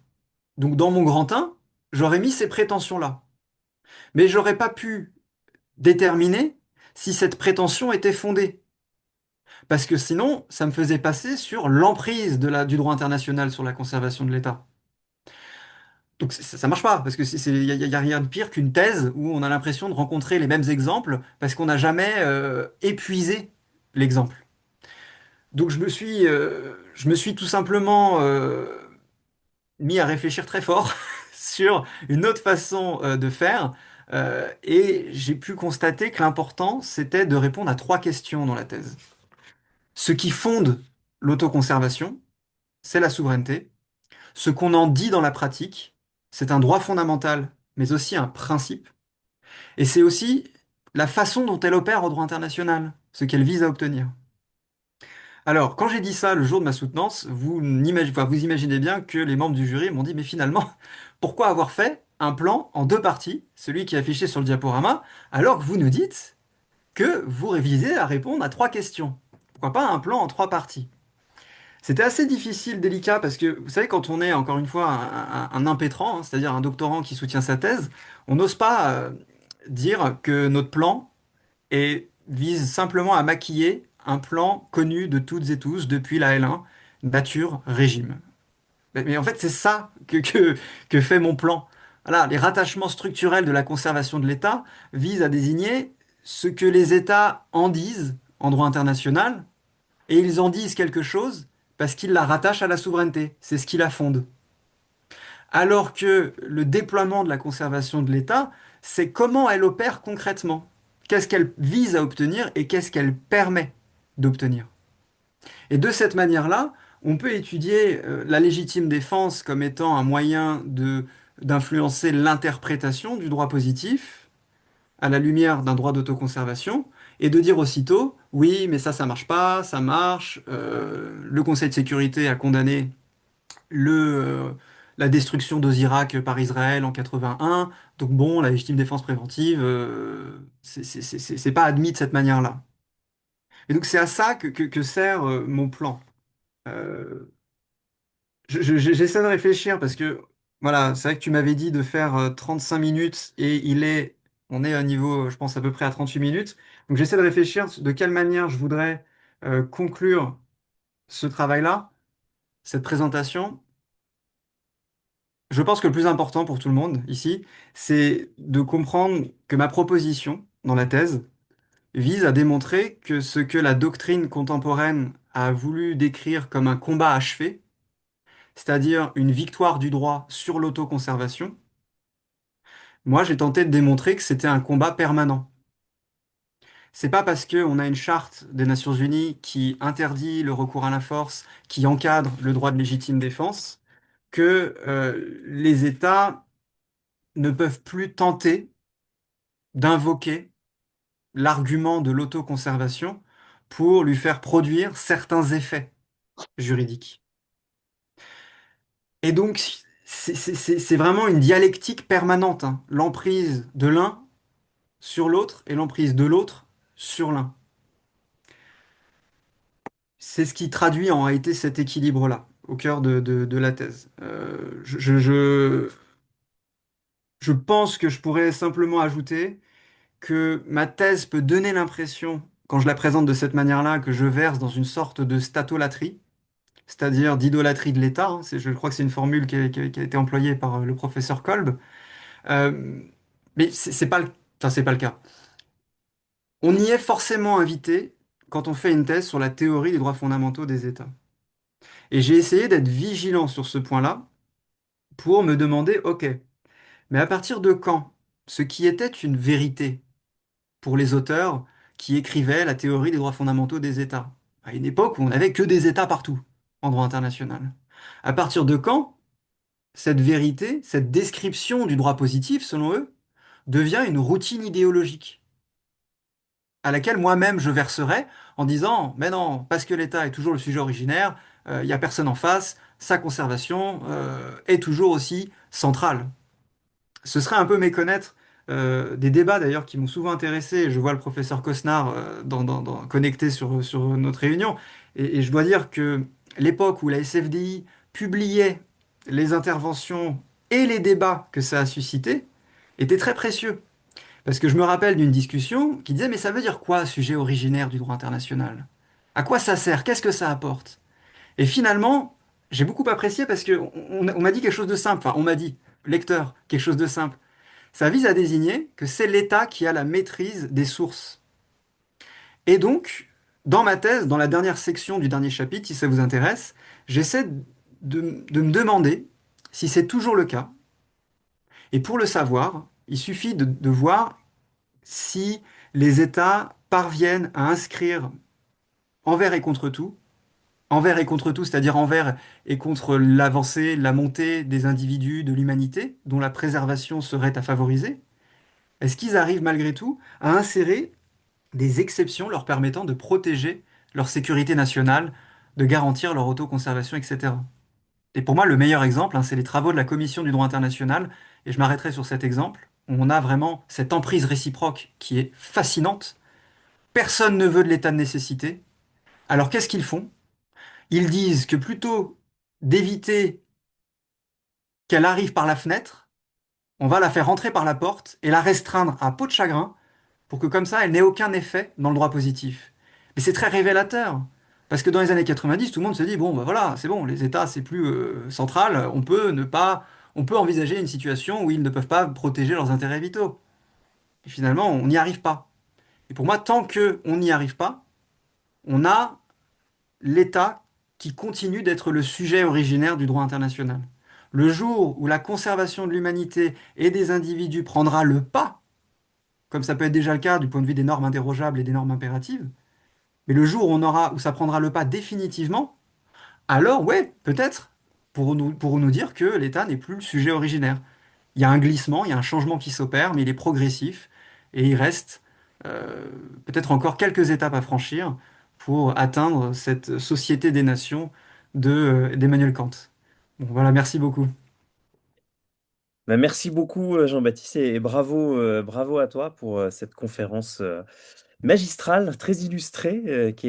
Donc dans mon grand 1, j'aurais mis ces prétentions-là. Mais j'aurais pas pu déterminer si cette prétention était fondée. Parce que sinon, ça me faisait passer sur l'emprise du droit international sur la conservation de l'État. Donc ça marche pas, parce que y a rien de pire qu'une thèse où on a l'impression de rencontrer les mêmes exemples parce qu'on n'a jamais épuisé l'exemple. Donc je me suis tout simplement mis à réfléchir très fort sur une autre façon de faire, et j'ai pu constater que l'important, c'était de répondre à trois questions dans la thèse. Ce qui fonde l'autoconservation, c'est la souveraineté. Ce qu'on en dit dans la pratique, c'est un droit fondamental, mais aussi un principe. Et c'est aussi la façon dont elle opère au droit international, ce qu'elle vise à obtenir. Alors, quand j'ai dit ça le jour de ma soutenance, vous imaginez bien que les membres du jury m'ont dit, mais finalement, pourquoi avoir fait un plan en deux parties, celui qui est affiché sur le diaporama, alors que vous nous dites que vous révisez à répondre à trois questions? Pourquoi pas un plan en trois parties? C'était assez difficile, délicat, parce que vous savez, quand on est encore une fois un impétrant, hein, c'est-à-dire un doctorant qui soutient sa thèse, on n'ose pas dire que notre plan vise simplement à maquiller un plan connu de toutes et tous depuis la L1, nature, régime. Mais en fait, c'est ça que fait mon plan. Voilà, les rattachements structurels de la conservation de l'État visent à désigner ce que les États en disent en droit international, et ils en disent quelque chose parce qu'ils la rattachent à la souveraineté. C'est ce qui la fonde. Alors que le déploiement de la conservation de l'État, c'est comment elle opère concrètement. Qu'est-ce qu'elle vise à obtenir et qu'est-ce qu'elle permet d'obtenir. Et de cette manière-là, on peut étudier la légitime défense comme étant un moyen d'influencer l'interprétation du droit positif à la lumière d'un droit d'autoconservation et de dire aussitôt, oui, mais ça marche pas, ça marche. Le Conseil de sécurité a condamné le, euh, la destruction d'Osirak par Israël en 81. Donc bon, la légitime défense préventive, c'est pas admis de cette manière-là. Et donc c'est à ça que sert mon plan. Euh, J'essaie de réfléchir parce que, voilà, c'est vrai que tu m'avais dit de faire 35 minutes et on est à niveau, je pense, à peu près à 38 minutes. Donc j'essaie de réfléchir de quelle manière je voudrais conclure ce travail-là, cette présentation. Je pense que le plus important pour tout le monde ici, c'est de comprendre que ma proposition dans la thèse vise à démontrer que ce que la doctrine contemporaine a voulu décrire comme un combat achevé, c'est-à-dire une victoire du droit sur l'autoconservation, moi j'ai tenté de démontrer que c'était un combat permanent. C'est pas parce qu'on a une charte des Nations Unies qui interdit le recours à la force, qui encadre le droit de légitime défense, que les États ne peuvent plus tenter d'invoquer l'argument de l'autoconservation pour lui faire produire certains effets juridiques. Et donc, c'est vraiment une dialectique permanente, hein. L'emprise de l'un sur l'autre et l'emprise de l'autre sur l'un. C'est ce qui traduit en réalité cet équilibre-là, au cœur de la thèse. Je pense que je pourrais simplement ajouter que ma thèse peut donner l'impression, quand je la présente de cette manière-là, que je verse dans une sorte de statolatrie, c'est-à-dire d'idolâtrie de l'État, hein. Je crois que c'est une formule qui a été employée par le professeur Kolb. Euh, mais c'est pas enfin, c'est pas le cas. On y est forcément invité quand on fait une thèse sur la théorie des droits fondamentaux des États. Et j'ai essayé d'être vigilant sur ce point-là pour me demander, OK, mais à partir de quand ce qui était une vérité pour les auteurs qui écrivaient la théorie des droits fondamentaux des États, à une époque où on n'avait que des États partout en droit international, à partir de quand cette vérité, cette description du droit positif, selon eux, devient une routine idéologique à laquelle moi-même je verserais en disant, mais non, parce que l'État est toujours le sujet originaire, il n'y a personne en face, sa conservation est toujours aussi centrale. Ce serait un peu méconnaître des débats d'ailleurs qui m'ont souvent intéressé. Je vois le professeur Cosnard connecté sur notre réunion, et je dois dire que l'époque où la SFDI publiait les interventions et les débats que ça a suscité était très précieux. Parce que je me rappelle d'une discussion qui disait, mais ça veut dire quoi, sujet originaire du droit international? À quoi ça sert? Qu'est-ce que ça apporte? Et finalement, j'ai beaucoup apprécié parce que on m'a dit quelque chose de simple. Enfin, on m'a dit, lecteur, quelque chose de simple. Ça vise à désigner que c'est l'État qui a la maîtrise des sources. Et donc, dans ma thèse, dans la dernière section du dernier chapitre, si ça vous intéresse, j'essaie de me demander si c'est toujours le cas. Et pour le savoir, il suffit de voir si les États parviennent à inscrire envers et contre tout, envers et contre tout, c'est-à-dire envers et contre l'avancée, la montée des individus, de l'humanité, dont la préservation serait à favoriser, est-ce qu'ils arrivent malgré tout à insérer des exceptions leur permettant de protéger leur sécurité nationale, de garantir leur autoconservation, etc. Et pour moi, le meilleur exemple, hein, c'est les travaux de la Commission du droit international, et je m'arrêterai sur cet exemple, où on a vraiment cette emprise réciproque qui est fascinante. Personne ne veut de l'état de nécessité. Alors qu'est-ce qu'ils font? Ils disent que plutôt d'éviter qu'elle arrive par la fenêtre, on va la faire rentrer par la porte et la restreindre à peau de chagrin pour que comme ça, elle n'ait aucun effet dans le droit positif. Mais c'est très révélateur. Parce que dans les années 90, tout le monde se dit, bon, bah voilà, c'est bon, les États, c'est plus central, on peut ne pas, on peut envisager une situation où ils ne peuvent pas protéger leurs intérêts vitaux. Et finalement, on n'y arrive pas. Et pour moi, tant qu'on n'y arrive pas, on a l'État qui continue d'être le sujet originaire du droit international. Le jour où la conservation de l'humanité et des individus prendra le pas, comme ça peut être déjà le cas du point de vue des normes indérogeables et des normes impératives, mais le jour où où ça prendra le pas définitivement, alors ouais, peut-être pourrons-nous dire que l'État n'est plus le sujet originaire. Il y a un glissement, il y a un changement qui s'opère, mais il est progressif et il reste euh, peut-être encore quelques étapes à franchir pour atteindre cette société des nations d'Emmanuel Kant. Bon, voilà, merci beaucoup. Bah, merci beaucoup Jean-Baptiste et bravo, bravo à toi pour cette conférence magistrale, très illustrée, qui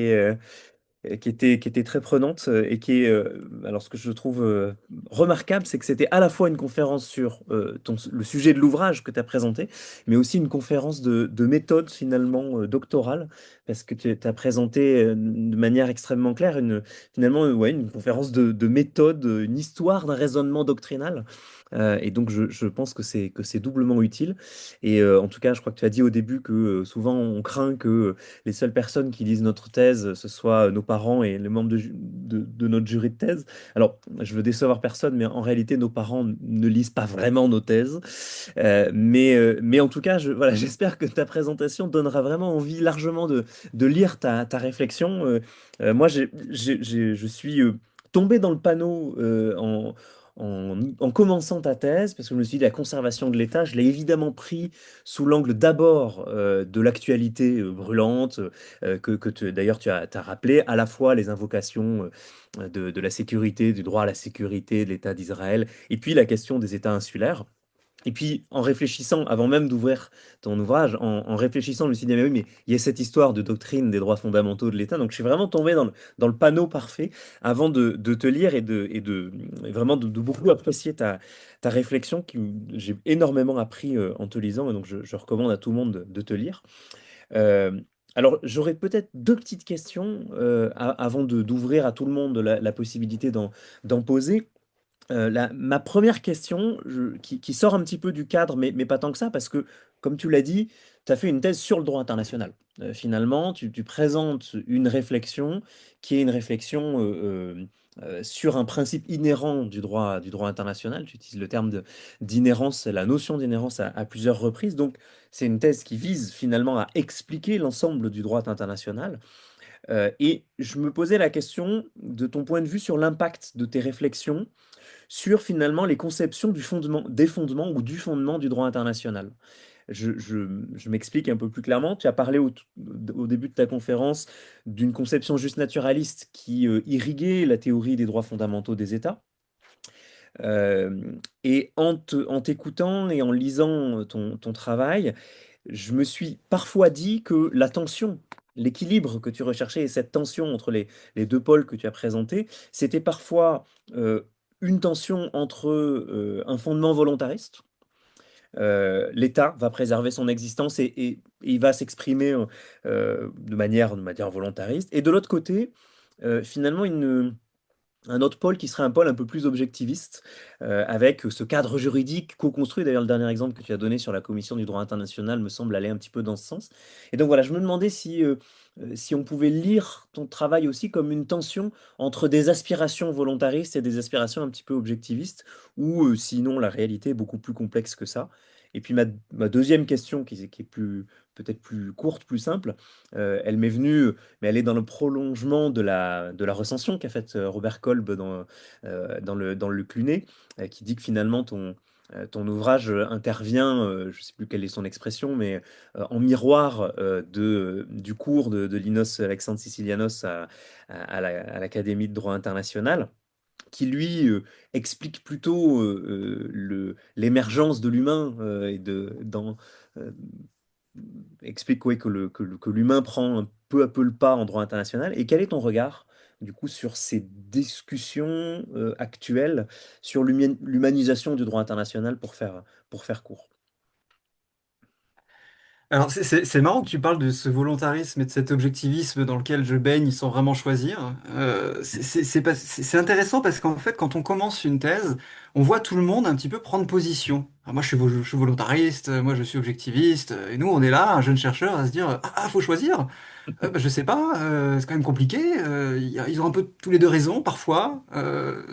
était très prenante et qui est, alors ce que je trouve remarquable, c'est que c'était à la fois une conférence sur le sujet de l'ouvrage que tu as présenté, mais aussi une conférence de méthode finalement doctorale, parce que tu as présenté de manière extrêmement claire finalement ouais, une conférence de méthode, une histoire d'un raisonnement doctrinal. Et donc je pense que c'est doublement utile. Et en tout cas, je crois que tu as dit au début que souvent on craint que les seules personnes qui lisent notre thèse, ce soit nos parents et les membres de notre jury de thèse. Alors, je veux décevoir personne, mais en réalité, nos parents ne lisent pas vraiment nos thèses. Mais en tout cas, voilà, j'espère que ta présentation donnera vraiment envie largement de lire ta réflexion. Moi, je suis tombé dans le panneau en commençant ta thèse, parce que je me suis dit la conservation de l'État, je l'ai évidemment pris sous l'angle d'abord de l'actualité brûlante, d'ailleurs t'as rappelé, à la fois les invocations de la sécurité, du droit à la sécurité de l'État d'Israël, et puis la question des États insulaires. Et puis, en réfléchissant, avant même d'ouvrir ton ouvrage, en réfléchissant, je me suis dit, mais oui, mais il y a cette histoire de doctrine des droits fondamentaux de l'État. Donc, je suis vraiment tombé dans le panneau parfait avant de te lire et vraiment de beaucoup apprécier ta réflexion. J'ai énormément appris en te lisant. Et donc, je recommande à tout le monde de te lire. Euh, alors, j'aurais peut-être deux petites questions avant d'ouvrir à tout le monde la possibilité d'en poser. Ma première question, qui sort un petit peu du cadre, mais pas tant que ça, parce que, comme tu l'as dit, tu as fait une thèse sur le droit international. Finalement, tu présentes une réflexion qui est une réflexion sur un principe inhérent du droit international. Tu utilises le terme d'inhérence, la notion d'inhérence à plusieurs reprises. Donc, c'est une thèse qui vise finalement à expliquer l'ensemble du droit international. Et je me posais la question de ton point de vue sur l'impact de tes réflexions sur finalement les conceptions du fondement, des fondements ou du fondement du droit international. Je m'explique un peu plus clairement. Tu as parlé au début de ta conférence d'une conception juste naturaliste qui irriguait la théorie des droits fondamentaux des États. Et en t'écoutant et en lisant ton travail, je me suis parfois dit que la tension, l'équilibre que tu recherchais et cette tension entre les deux pôles que tu as présentés, c'était parfois une tension entre un fondement volontariste. L'État va préserver son existence et il va s'exprimer de manière volontariste. Et de l'autre côté, finalement, un autre pôle qui serait un pôle un peu plus objectiviste, avec ce cadre juridique co-construit. D'ailleurs, le dernier exemple que tu as donné sur la Commission du droit international me semble aller un petit peu dans ce sens. Et donc voilà, je me demandais si on pouvait lire ton travail aussi comme une tension entre des aspirations volontaristes et des aspirations un petit peu objectivistes, ou sinon la réalité est beaucoup plus complexe que ça. Et puis ma deuxième question, qui est peut-être plus courte, plus simple, elle m'est venue, mais elle est dans le prolongement de la recension qu'a faite Robert Kolb dans le Clunet, qui dit que finalement ton ouvrage intervient, je ne sais plus quelle est son expression, mais en miroir du cours de Linos Alexandre Sicilianos à l'Académie de droit international, qui lui explique plutôt l'émergence de l'humain euh, explique ouais, que l'humain prend un peu à peu le pas en droit international. Et quel est ton regard, du coup, sur ces discussions actuelles sur l'humanisation du droit international pour faire court? Alors, c'est marrant que tu parles de ce volontarisme et de cet objectivisme dans lequel je baigne sans vraiment choisir. C'est intéressant parce qu'en fait, quand on commence une thèse, on voit tout le monde un petit peu prendre position. Ah, moi, je suis volontariste, moi, je suis objectiviste, et nous, on est là, un jeune chercheur, à se dire, faut choisir. Bah, je sais pas, c'est quand même compliqué. Ils ont un peu tous les deux raison parfois.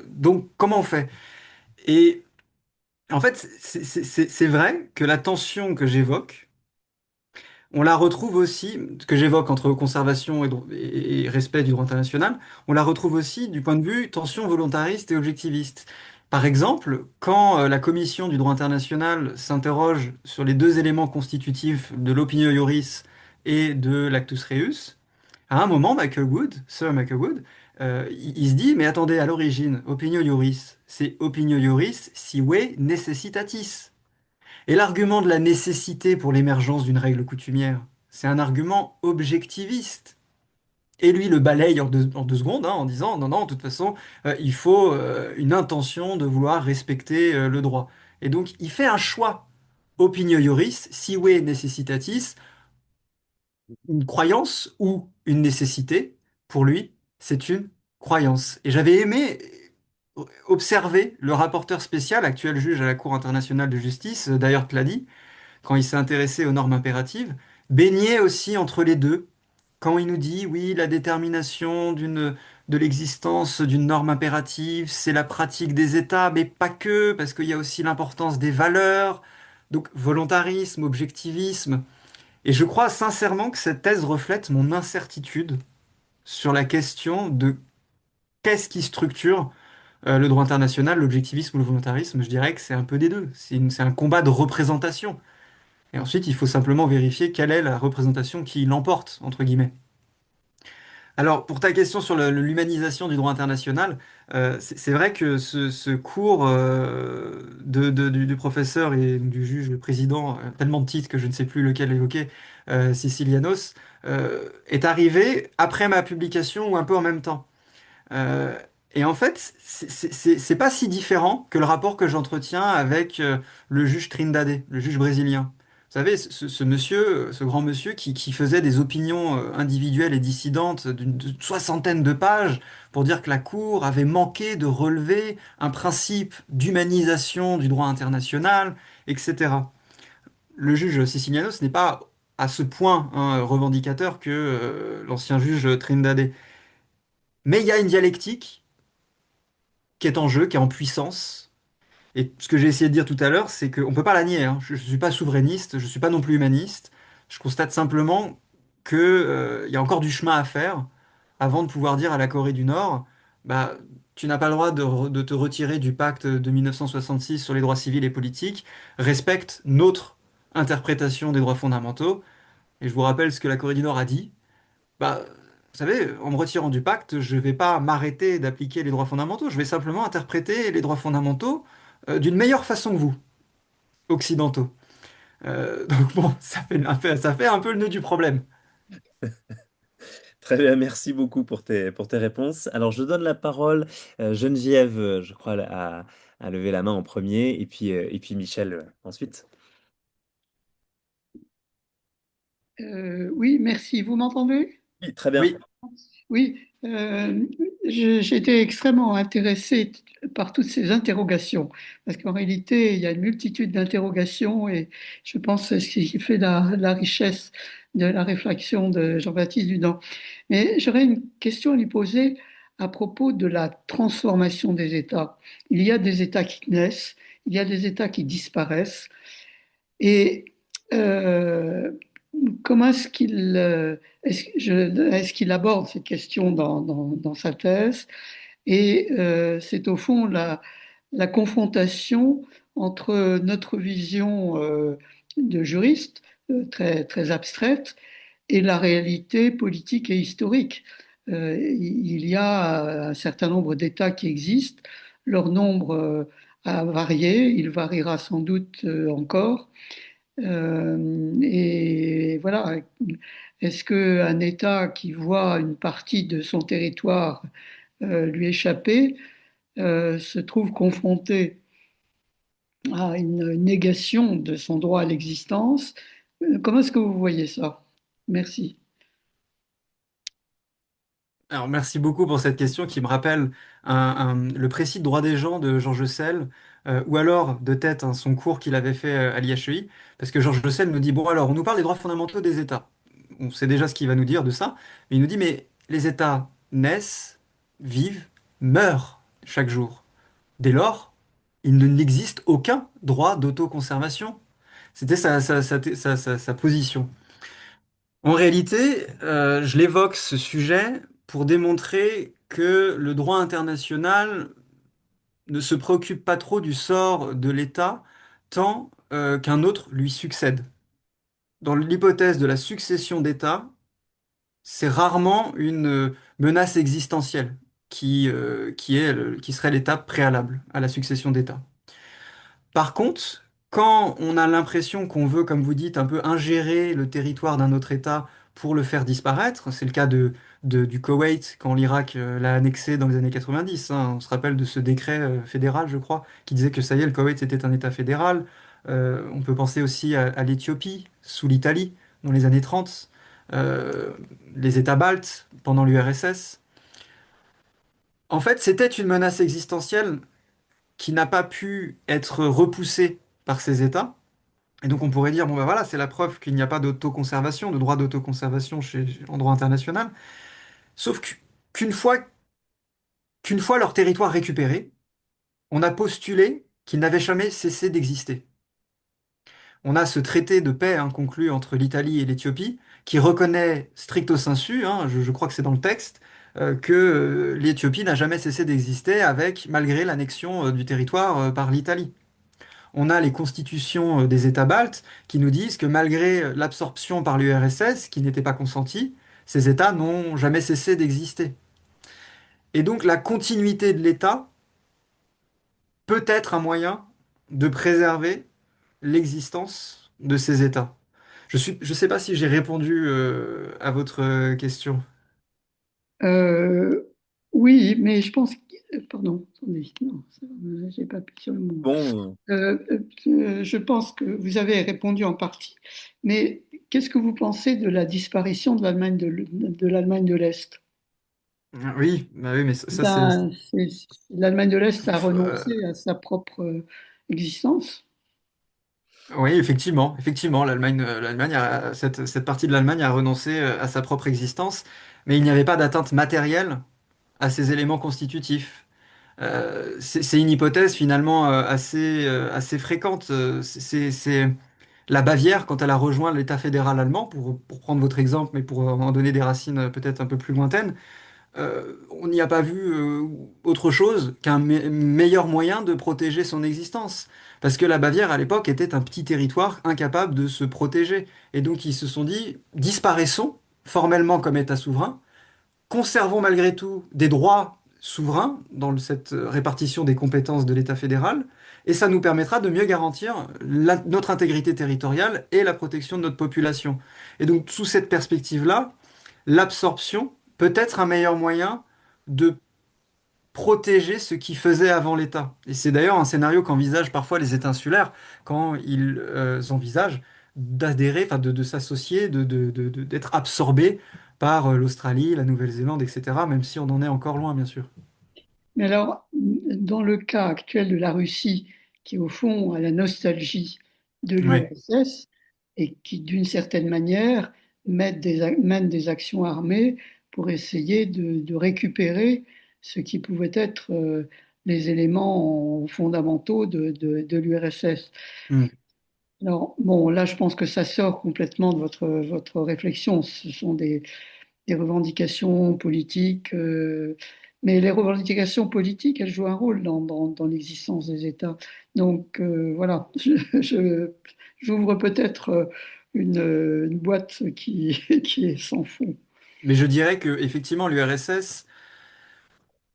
Donc, comment on fait? Et en fait, c'est vrai que la tension que j'évoque, on la retrouve aussi, ce que j'évoque entre conservation et respect du droit international, on la retrouve aussi du point de vue tension volontariste et objectiviste. Par exemple, quand la Commission du droit international s'interroge sur les deux éléments constitutifs de l'opinio iuris et de l'actus reus, à un moment, Sir Michael Wood, il se dit, mais attendez, à l'origine, opinio iuris, c'est opinio iuris sive necessitatis. Et l'argument de la nécessité pour l'émergence d'une règle coutumière, c'est un argument objectiviste. Et lui le balaye en deux secondes, en disant non, non, de toute façon, il faut une intention de vouloir respecter le droit. Et donc, il fait un choix. Opinio iuris, sive necessitatis, une croyance ou une nécessité, pour lui, c'est une croyance. Et j'avais aimé observer le rapporteur spécial, actuel juge à la Cour internationale de justice, d'ailleurs Tladi, quand il s'est intéressé aux normes impératives, baignait aussi entre les deux. Quand il nous dit, oui, la détermination de l'existence d'une norme impérative, c'est la pratique des États, mais pas que, parce qu'il y a aussi l'importance des valeurs, donc volontarisme, objectivisme. Et je crois sincèrement que cette thèse reflète mon incertitude sur la question de qu'est-ce qui structure le droit international, l'objectivisme ou le volontarisme. Je dirais que c'est un peu des deux. C'est un combat de représentation. Et ensuite, il faut simplement vérifier quelle est la représentation qui l'emporte, entre guillemets. Alors, pour ta question sur l'humanisation du droit international, c'est vrai que ce cours du professeur et du juge le président, tellement de titres que je ne sais plus lequel évoquer, Sicilianos, est arrivé après ma publication ou un peu en même temps. Euh, et en fait, c'est pas si différent que le rapport que j'entretiens avec le juge Trindade, le juge brésilien. Vous savez, ce monsieur, ce grand monsieur qui faisait des opinions individuelles et dissidentes d'une soixantaine de pages pour dire que la Cour avait manqué de relever un principe d'humanisation du droit international, etc. Le juge Siciliano, ce n'est pas à ce point revendicateur que l'ancien juge Trindade. Mais il y a une dialectique qui est en jeu, qui est en puissance. Et ce que j'ai essayé de dire tout à l'heure, c'est qu'on ne peut pas la nier, hein. Je ne suis pas souverainiste, je ne suis pas non plus humaniste. Je constate simplement que, il y a encore du chemin à faire avant de pouvoir dire à la Corée du Nord, bah, tu n'as pas le droit de te retirer du pacte de 1966 sur les droits civils et politiques, respecte notre interprétation des droits fondamentaux. Et je vous rappelle ce que la Corée du Nord a dit. Bah, vous savez, en me retirant du pacte, je ne vais pas m'arrêter d'appliquer les droits fondamentaux, je vais simplement interpréter les droits fondamentaux d'une meilleure façon que vous, occidentaux. Donc bon, ça fait un peu le nœud du problème. Très bien, merci beaucoup pour tes réponses. Alors, je donne la parole, Geneviève, je crois, à lever la main en premier, et puis Michel ensuite. Oui, merci. Vous m'entendez? Oui, très bien. Oui, Oui, j'ai été extrêmement intéressée par toutes ces interrogations, parce qu'en réalité, il y a une multitude d'interrogations et je pense que c'est ce qui fait la richesse de la réflexion de Jean-Baptiste Dudan. Mais j'aurais une question à lui poser à propos de la transformation des États. Il y a des États qui naissent, il y a des États qui disparaissent, et euh, comment est-ce qu'il aborde cette question dans sa thèse? Et c'est au fond la confrontation entre notre vision de juriste, très abstraite, et la réalité politique et historique. Il y a un certain nombre d'États qui existent. Leur nombre a varié, il variera sans doute encore. Et voilà, est-ce qu'un État qui voit une partie de son territoire lui échapper se trouve confronté à une négation de son droit à l'existence Comment est-ce que vous voyez ça? Merci. Alors, merci beaucoup pour cette question qui me rappelle le précis de droit des gens de Georges Sell, ou alors de tête son cours qu'il avait fait à l'IHEI, parce que Georges Sell nous dit, bon alors, on nous parle des droits fondamentaux des États. On sait déjà ce qu'il va nous dire de ça, mais il nous dit, mais les États naissent, vivent, meurent chaque jour. Dès lors, il n'existe aucun droit d'autoconservation. C'était sa position. En réalité, je l'évoque ce sujet pour démontrer que le droit international ne se préoccupe pas trop du sort de l'État tant qu'un autre lui succède. Dans l'hypothèse de la succession d'États, c'est rarement une menace existentielle qui serait l'étape préalable à la succession d'États. Par contre, quand on a l'impression qu'on veut, comme vous dites, un peu ingérer le territoire d'un autre État pour le faire disparaître, c'est le cas du Koweït quand l'Irak l'a annexé dans les années 90, hein. On se rappelle de ce décret fédéral, je crois, qui disait que ça y est, le Koweït était un État fédéral. On peut penser aussi à l'Éthiopie, sous l'Italie, dans les années 30, euh, les États baltes pendant l'URSS. En fait, c'était une menace existentielle qui n'a pas pu être repoussée par ces États. Et donc on pourrait dire, bon ben voilà, c'est la preuve qu'il n'y a pas d'autoconservation, de droit d'autoconservation en droit international. Sauf qu'une fois, qu'une fois leur territoire récupéré, on a postulé qu'ils n'avaient jamais cessé d'exister. On a ce traité de paix conclu entre l'Italie et l'Éthiopie qui reconnaît stricto sensu, je crois que c'est dans le texte, que l'Éthiopie n'a jamais cessé d'exister malgré l'annexion du territoire par l'Italie. On a les constitutions des États baltes qui nous disent que malgré l'absorption par l'URSS, qui n'était pas consentie, ces États n'ont jamais cessé d'exister. Et donc la continuité de l'État peut être un moyen de préserver l'existence de ces États. Je sais pas si j'ai répondu à votre question. Euh, oui, mais je pense pardon, attendez, non, j'ai pas appuyé sur le moment. Bon, Je pense que vous avez répondu en partie, mais qu'est-ce que vous pensez de la disparition de l'Allemagne de l'Est? Oui, bah oui, mais ça, c'est... Ben, l'Allemagne de l'Est a euh, renoncé à sa propre existence. Oui, effectivement, cette partie de l'Allemagne a renoncé à sa propre existence, mais il n'y avait pas d'atteinte matérielle à ces éléments constitutifs. C'est une hypothèse finalement assez fréquente. La Bavière, quand elle a rejoint l'État fédéral allemand, pour prendre votre exemple, mais pour en donner des racines peut-être un peu plus lointaines, on n'y a pas vu autre chose qu'un meilleur moyen de protéger son existence. Parce que la Bavière, à l'époque, était un petit territoire incapable de se protéger. Et donc, ils se sont dit, disparaissons formellement comme État souverain, conservons malgré tout des droits souverains dans cette répartition des compétences de l'État fédéral, et ça nous permettra de mieux garantir notre intégrité territoriale et la protection de notre population. Et donc, sous cette perspective-là, l'absorption peut être un meilleur moyen de protéger ce qui faisait avant l'État. Et c'est d'ailleurs un scénario qu'envisagent parfois les États insulaires quand ils envisagent d'adhérer, enfin de s'associer, d'être absorbés par l'Australie, la Nouvelle-Zélande, etc., même si on en est encore loin, bien sûr. Mais alors, dans le cas actuel de la Russie, qui au fond a la nostalgie de Oui. l'URSS et qui, d'une certaine manière, mène des actions armées pour essayer de récupérer ce qui pouvait être les éléments fondamentaux de l'URSS. Mm. Alors, bon, là, je pense que ça sort complètement de votre réflexion. Ce sont des revendications politiques, mais les revendications politiques, elles jouent un rôle dans l'existence des États. Donc voilà, j'ouvre peut-être une boîte qui est sans fond. Mais je dirais que effectivement, l'URSS,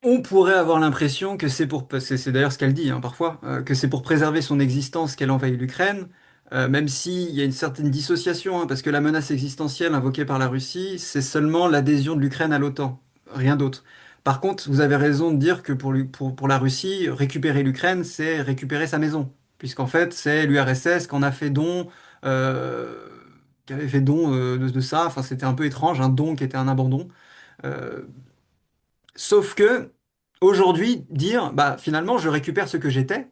on pourrait avoir l'impression que parce que c'est d'ailleurs ce qu'elle dit parfois, que c'est pour préserver son existence qu'elle envahit l'Ukraine, même s'il y a une certaine dissociation, parce que la menace existentielle invoquée par la Russie, c'est seulement l'adhésion de l'Ukraine à l'OTAN, rien d'autre. Par contre, vous avez raison de dire que pour la Russie, récupérer l'Ukraine, c'est récupérer sa maison, puisqu'en fait, c'est l'URSS qu'on a fait don euh, qui avait fait don de ça. Enfin, c'était un peu étrange, un don qui était un abandon. Euh, Sauf que aujourd'hui, dire, bah finalement, je récupère ce que j'étais,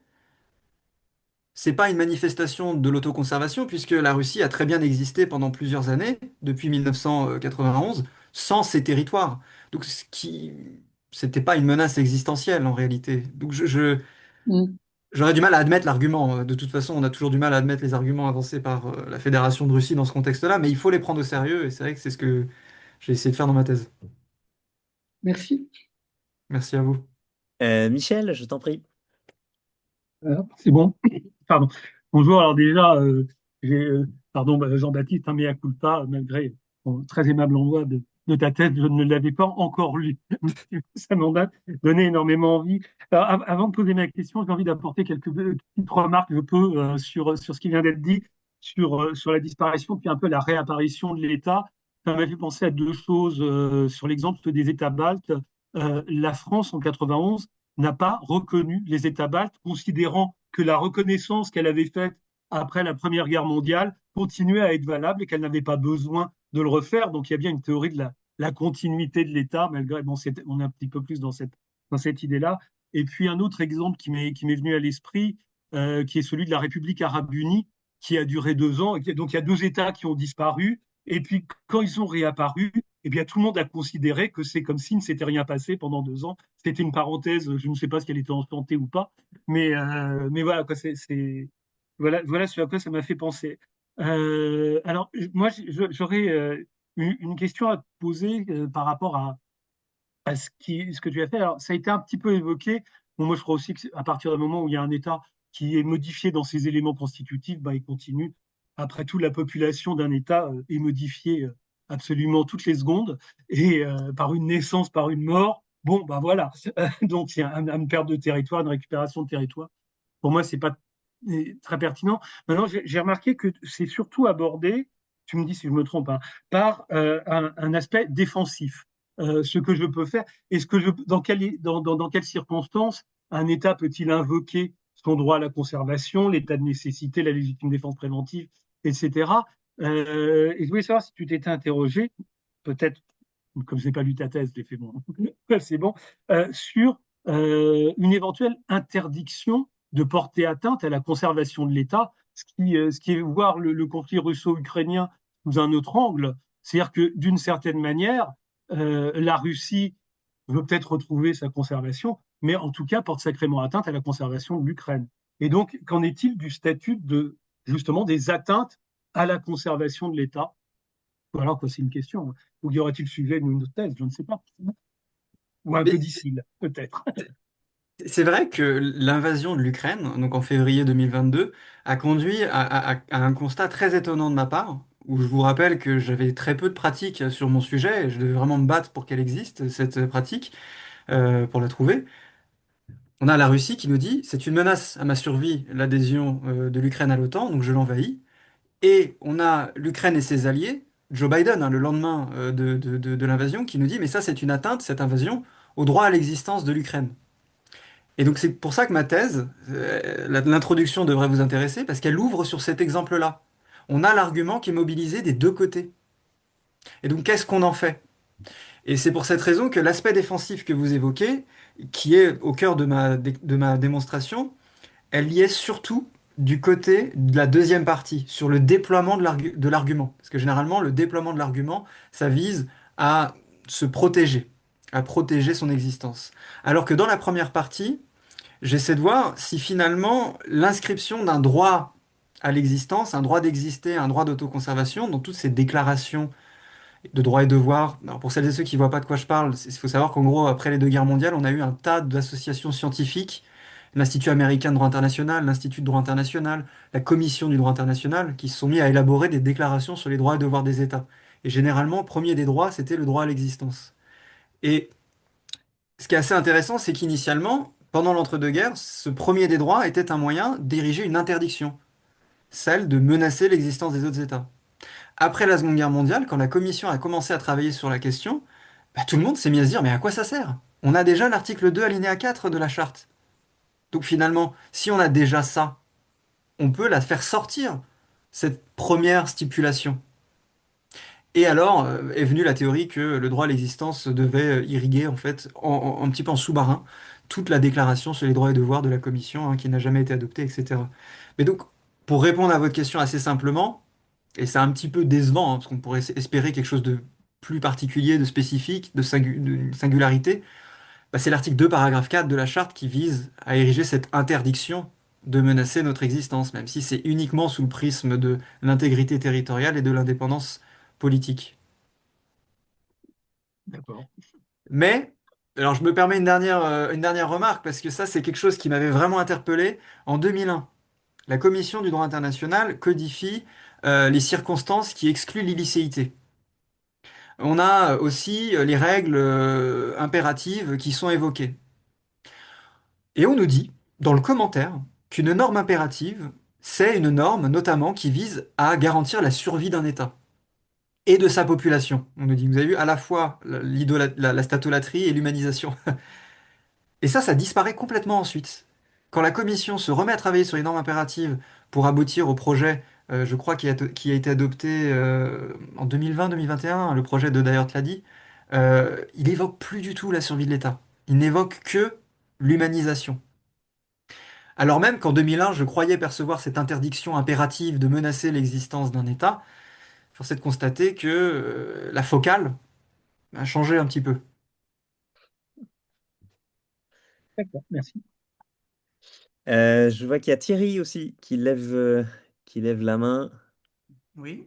c'est pas une manifestation de l'autoconservation, puisque la Russie a très bien existé pendant plusieurs années, depuis 1991, sans ces territoires. Donc, c'était pas une menace existentielle en réalité. Donc, Mm. j'aurais du mal à admettre l'argument. De toute façon, on a toujours du mal à admettre les arguments avancés par la Fédération de Russie dans ce contexte-là, mais il faut les prendre au sérieux, et c'est vrai que c'est ce que j'ai essayé de faire dans ma thèse. Merci. Merci à vous. Michel, je t'en prie. C'est bon. Pardon. Bonjour. Alors déjà, pardon, Jean-Baptiste, un mea culpa, malgré ton très aimable envoi de ta thèse, je ne l'avais pas encore lu. Ça m'en a donné énormément envie. Alors, avant de poser ma question, j'ai envie d'apporter quelques petites remarques, je peux, sur ce qui vient d'être dit, sur la disparition, puis un peu la réapparition de l'État. Ça m'a fait penser à deux choses. Sur l'exemple des États baltes, la France, en 91, n'a pas reconnu les États baltes, considérant que la reconnaissance qu'elle avait faite après la Première Guerre mondiale continuait à être valable et qu'elle n'avait pas besoin de le refaire. Donc il y a bien une théorie de la continuité de l'État, malgré, bon, on est un petit peu plus dans cette idée-là. Et puis un autre exemple qui m'est venu à l'esprit, qui est celui de la République arabe unie, qui a duré 2 ans. Donc il y a deux États qui ont disparu. Et puis quand ils ont réapparu, eh bien, tout le monde a considéré que c'est comme s'il ne s'était rien passé pendant 2 ans. C'était une parenthèse, je ne sais pas si elle était en santé ou pas, mais voilà, quoi, voilà ce à quoi ça m'a fait penser. Alors, moi, j'aurais une question à te poser par rapport à ce que tu as fait. Alors, ça a été un petit peu évoqué. Bon, moi, je crois aussi qu'à partir du moment où il y a un État qui est modifié dans ses éléments constitutifs, bah, il continue. Après tout, la population d'un État est modifiée absolument toutes les secondes, et par une naissance, par une mort. Bon, bah voilà. Donc, il y a une perte de territoire, une récupération de territoire. Pour moi, c'est pas très pertinent. Maintenant, j'ai remarqué que c'est surtout abordé, tu me dis si je me trompe, hein, par un aspect défensif. Ce que je peux faire, est-ce que dans quelles circonstances un État peut-il invoquer son droit à la conservation, l'état de nécessité, la légitime défense préventive, etc. Et je voulais savoir si tu t'étais interrogé, peut-être, comme je n'ai pas lu ta thèse, je l'ai fait bon, c'est bon, sur une éventuelle interdiction de porter atteinte à la conservation de l'État, ce qui est voir le conflit russo-ukrainien sous un autre angle. C'est-à-dire que d'une certaine manière, la Russie veut peut-être retrouver sa conservation, mais en tout cas porte sacrément atteinte à la conservation de l'Ukraine. Et donc, qu'en est-il du statut de justement des atteintes à la conservation de l'État? Voilà, quoi, c'est une question. Ou y aurait-il sujet d'une autre thèse? Je ne sais pas. Ou un Mais codicile, peut-être. c'est vrai que l'invasion de l'Ukraine, donc en février 2022, a conduit à un constat très étonnant de ma part, où je vous rappelle que j'avais très peu de pratique sur mon sujet, et je devais vraiment me battre pour qu'elle existe, cette pratique, pour la trouver. On a la Russie qui nous dit, c'est une menace à ma survie, l'adhésion de l'Ukraine à l'OTAN, donc je l'envahis. Et on a l'Ukraine et ses alliés, Joe Biden, hein, le lendemain de l'invasion, qui nous dit, mais ça c'est une atteinte, cette invasion, au droit à l'existence de l'Ukraine. Et donc c'est pour ça que ma thèse, l'introduction devrait vous intéresser, parce qu'elle ouvre sur cet exemple-là. On a l'argument qui est mobilisé des deux côtés. Et donc qu'est-ce qu'on en fait? Et c'est pour cette raison que l'aspect défensif que vous évoquez, qui est au cœur de ma démonstration, elle y est surtout du côté de la deuxième partie, sur le déploiement de l'argument. Parce que généralement, le déploiement de l'argument, ça vise à se protéger, à protéger son existence. Alors que dans la première partie, j'essaie de voir si finalement l'inscription d'un droit à l'existence, un droit d'exister, un droit d'autoconservation, dans toutes ces déclarations de droits et devoirs. Alors pour celles et ceux qui ne voient pas de quoi je parle, il faut savoir qu'en gros, après les deux guerres mondiales, on a eu un tas d'associations scientifiques, l'Institut américain de droit international, l'Institut de droit international, la Commission du droit international, qui se sont mis à élaborer des déclarations sur les droits et devoirs des États. Et généralement, premier des droits, c'était le droit à l'existence. Et ce qui est assez intéressant, c'est qu'initialement, pendant l'entre-deux-guerres, ce premier des droits était un moyen d'ériger une interdiction, celle de menacer l'existence des autres États. Après la Seconde Guerre mondiale, quand la Commission a commencé à travailler sur la question, bah, tout le monde s'est mis à se dire, mais à quoi ça sert? On a déjà l'article 2, alinéa 4 de la charte. Donc finalement, si on a déjà ça, on peut la faire sortir, cette première stipulation. Et alors est venue la théorie que le droit à l'existence devait irriguer en fait un petit peu en sous-marin toute la déclaration sur les droits et devoirs de la Commission, hein, qui n'a jamais été adoptée, etc. Mais donc, pour répondre à votre question assez simplement, et c'est un petit peu décevant, hein, parce qu'on pourrait espérer quelque chose de plus particulier, de spécifique, de singularité, bah, c'est l'article 2, paragraphe 4 de la Charte qui vise à ériger cette interdiction de menacer notre existence, même si c'est uniquement sous le prisme de l'intégrité territoriale et de l'indépendance politique. D'accord. Mais, alors je me permets une dernière remarque, parce que ça c'est quelque chose qui m'avait vraiment interpellé. En 2001, la Commission du droit international codifie les circonstances qui excluent l'illicéité. On a aussi les règles impératives qui sont évoquées. Et on nous dit, dans le commentaire, qu'une norme impérative, c'est une norme notamment qui vise à garantir la survie d'un État et de sa population. On nous dit, vous avez vu, à la fois la statolatrie et l'humanisation. Et ça disparaît complètement ensuite. Quand la commission se remet à travailler sur les normes impératives pour aboutir au projet, je crois, qui a été adopté en 2020-2021, le projet de Dayer Tladi, il évoque plus du tout la survie de l'État. Il n'évoque que l'humanisation. Alors même qu'en 2001, je croyais percevoir cette interdiction impérative de menacer l'existence d'un État, force est de constater que la focale a changé un petit peu. D'accord, merci. Je vois qu'il y a Thierry aussi qui lève la main. Oui,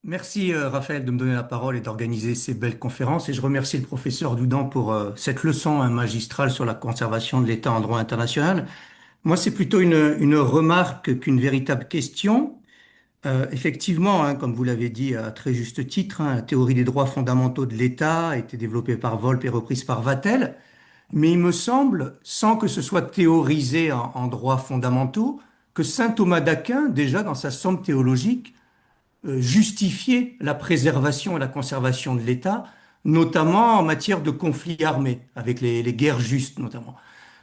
merci Raphaël de me donner la parole et d'organiser ces belles conférences. Et je remercie le professeur Doudan pour cette leçon magistrale sur la conservation de l'État en droit international. Moi, c'est plutôt une remarque qu'une véritable question. Effectivement, hein, comme vous l'avez dit à très juste titre, hein, la théorie des droits fondamentaux de l'État a été développée par Volpe et reprise par Vattel. Mais il me semble, sans que ce soit théorisé en droits fondamentaux, que saint Thomas d'Aquin, déjà dans sa somme théologique, justifier la préservation et la conservation de l'État, notamment en matière de conflits armés, avec les guerres justes notamment.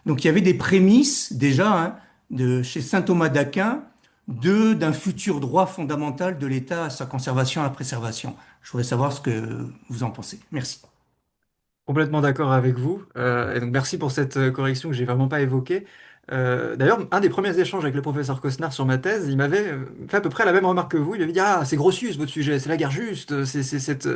Donc il y avait des prémices déjà, hein, chez saint Thomas d'Aquin d'un futur droit fondamental de l'État à sa conservation et à la préservation. Je voudrais savoir ce que vous en pensez. Merci. Complètement d'accord avec vous. Et donc merci pour cette correction que j'ai vraiment pas évoquée. D'ailleurs, un des premiers échanges avec le professeur Cosnar sur ma thèse, il m'avait fait à peu près la même remarque que vous. Il m'avait dit, ah, c'est Grotius votre sujet, c'est la guerre juste, c'est cette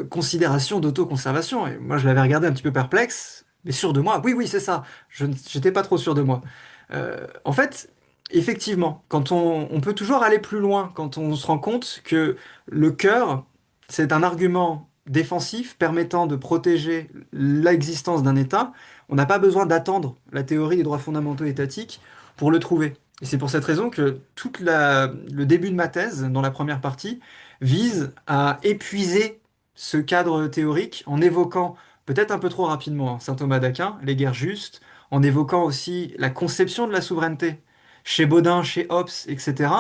considération d'autoconservation. Et moi, je l'avais regardé un petit peu perplexe, mais sûr de moi. Oui, oui, c'est ça. J'étais pas trop sûr de moi. En fait, effectivement, on peut toujours aller plus loin quand on se rend compte que le cœur, c'est un argument défensif permettant de protéger l'existence d'un État. On n'a pas besoin d'attendre la théorie des droits fondamentaux étatiques pour le trouver. Et c'est pour cette raison que le début de ma thèse, dans la première partie, vise à épuiser ce cadre théorique en évoquant, peut-être un peu trop rapidement, hein, saint Thomas d'Aquin, les guerres justes, en évoquant aussi la conception de la souveraineté chez Bodin, chez Hobbes, etc.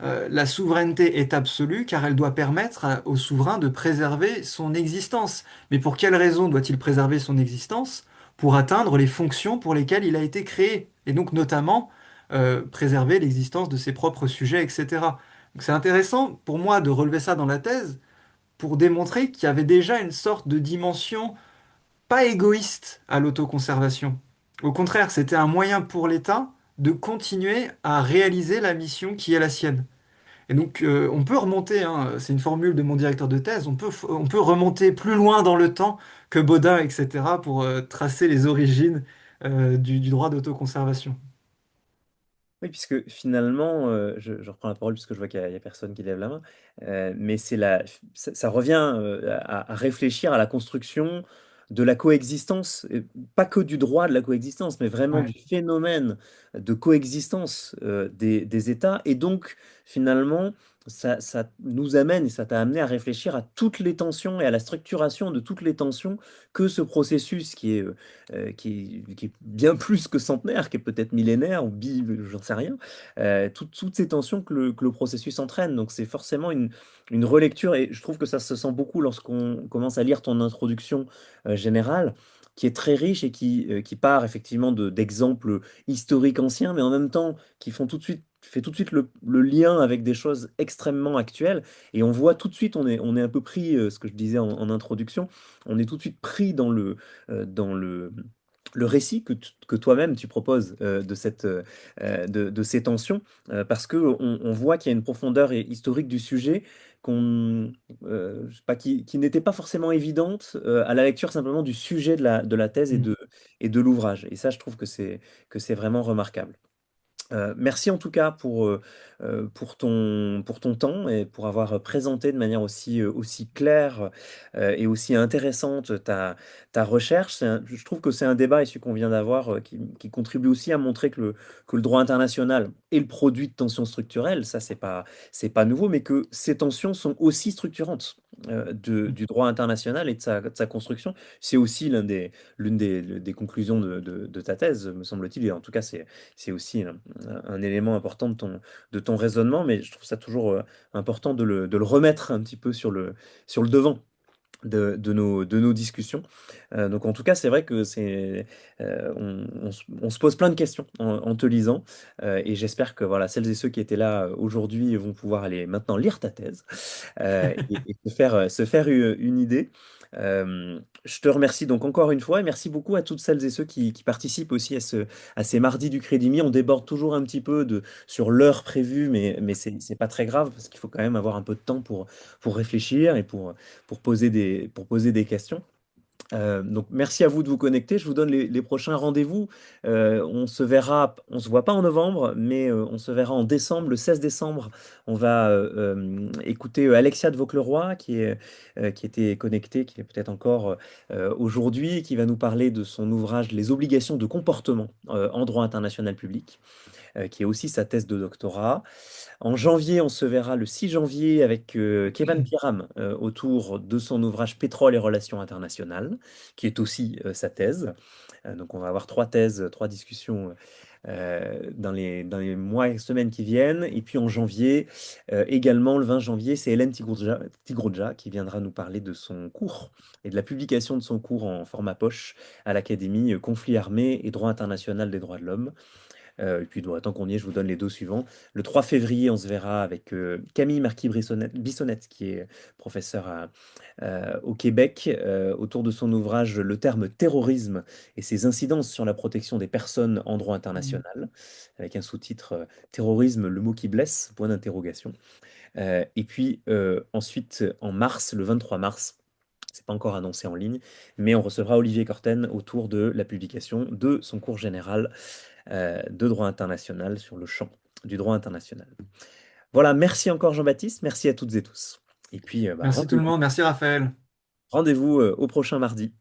La souveraineté est absolue car elle doit permettre au souverain de préserver son existence. Mais pour quelle raison doit-il préserver son existence? Pour atteindre les fonctions pour lesquelles il a été créé, et donc notamment préserver l'existence de ses propres sujets, etc. Donc c'est intéressant pour moi de relever ça dans la thèse pour démontrer qu'il y avait déjà une sorte de dimension pas égoïste à l'autoconservation. Au contraire, c'était un moyen pour l'État de continuer à réaliser la mission qui est la sienne. Et donc, on peut remonter, hein, c'est une formule de mon directeur de thèse, on peut remonter plus loin dans le temps que Bodin, etc., pour tracer les origines du droit d'autoconservation. Oui, puisque finalement, je reprends la parole puisque je vois qu'il y a personne qui lève la main, mais ça revient à réfléchir à la construction de la coexistence, et pas que du droit de la coexistence, mais vraiment Ouais. du phénomène de coexistence des États. Et donc, finalement, ça nous amène et ça t'a amené à réfléchir à toutes les tensions et à la structuration de toutes les tensions que ce processus qui est bien plus que centenaire, qui est peut-être millénaire ou j'en sais rien, toutes ces tensions que le processus entraîne. Donc c'est forcément une relecture, et je trouve que ça se sent beaucoup lorsqu'on commence à lire ton introduction générale, qui est très riche et qui part effectivement d'exemples historiques anciens, mais en même temps qui font tout de suite fait tout de suite le lien avec des choses extrêmement actuelles et on voit tout de suite, on est un peu pris, ce que je disais en introduction, on est tout de suite pris dans le récit que toi-même tu proposes de ces tensions, parce que on voit qu'il y a une profondeur historique du sujet je sais pas, qui n'était pas forcément évidente à la lecture simplement du sujet de la thèse Mm. et de l'ouvrage. Et ça, je trouve que c'est vraiment remarquable. Merci en tout cas pour ton temps et pour avoir présenté de manière aussi claire et aussi intéressante ta recherche. Je trouve que c'est un débat ici qu'on vient d'avoir qui contribue aussi à montrer que le droit international est le produit de tensions structurelles. Ça, c'est pas nouveau, mais que ces tensions sont aussi structurantes du droit international et de sa construction. C'est aussi l'une des conclusions de ta thèse, me semble-t-il. Et en tout cas, c'est aussi un élément important de ton raisonnement, mais je trouve ça toujours important de le remettre un petit peu sur le devant de nos discussions. Donc en tout cas, c'est vrai que on se pose plein de questions en te lisant, et j'espère que voilà, celles et ceux qui étaient là aujourd'hui vont pouvoir aller maintenant lire ta thèse et se faire une idée. Je te remercie donc encore une fois et merci beaucoup à toutes celles et ceux qui participent aussi à ces mardis du Crédit On déborde toujours un petit peu sur l'heure prévue, mais c'est pas très grave parce qu'il faut quand même avoir un peu de temps pour réfléchir et pour poser des questions. Donc merci à vous de vous connecter. Je vous donne les prochains rendez-vous. On se verra, on se voit pas en novembre, mais on se verra en décembre, le 16 décembre. On va écouter Alexia de Vaucleroy qui était connectée, qui est peut-être encore aujourd'hui, qui va nous parler de son ouvrage Les obligations de comportement en droit international public, qui est aussi sa thèse de doctorat. En janvier, on se verra le 6 janvier avec Kevan Piram autour de son ouvrage Pétrole et relations internationales, qui est aussi sa thèse. Donc on va avoir trois thèses, trois discussions dans les mois et semaines qui viennent. Et puis en janvier, également le 20 janvier, c'est Hélène Tigroudja qui viendra nous parler de son cours et de la publication de son cours en format poche à l'Académie Conflit armé et droit international des droits de l'homme. Et puis, tant qu'on y est, je vous donne les deux suivants. Le 3 février, on se verra avec Camille Marquis-Bissonnette, qui est professeur au Québec, autour de son ouvrage Le terme terrorisme et ses incidences sur la protection des personnes en droit Mm. international, avec un sous-titre Terrorisme, le mot qui blesse, point d'interrogation. Et puis ensuite, en mars, le 23 mars, c'est pas encore annoncé en ligne, mais on recevra Olivier Corten autour de la publication de son cours général de droit international sur le champ du droit international. Voilà, merci encore Jean-Baptiste, merci à toutes et tous. Et puis, Merci tout le rendez-vous monde, merci Raphaël. rendez-vous au prochain mardi.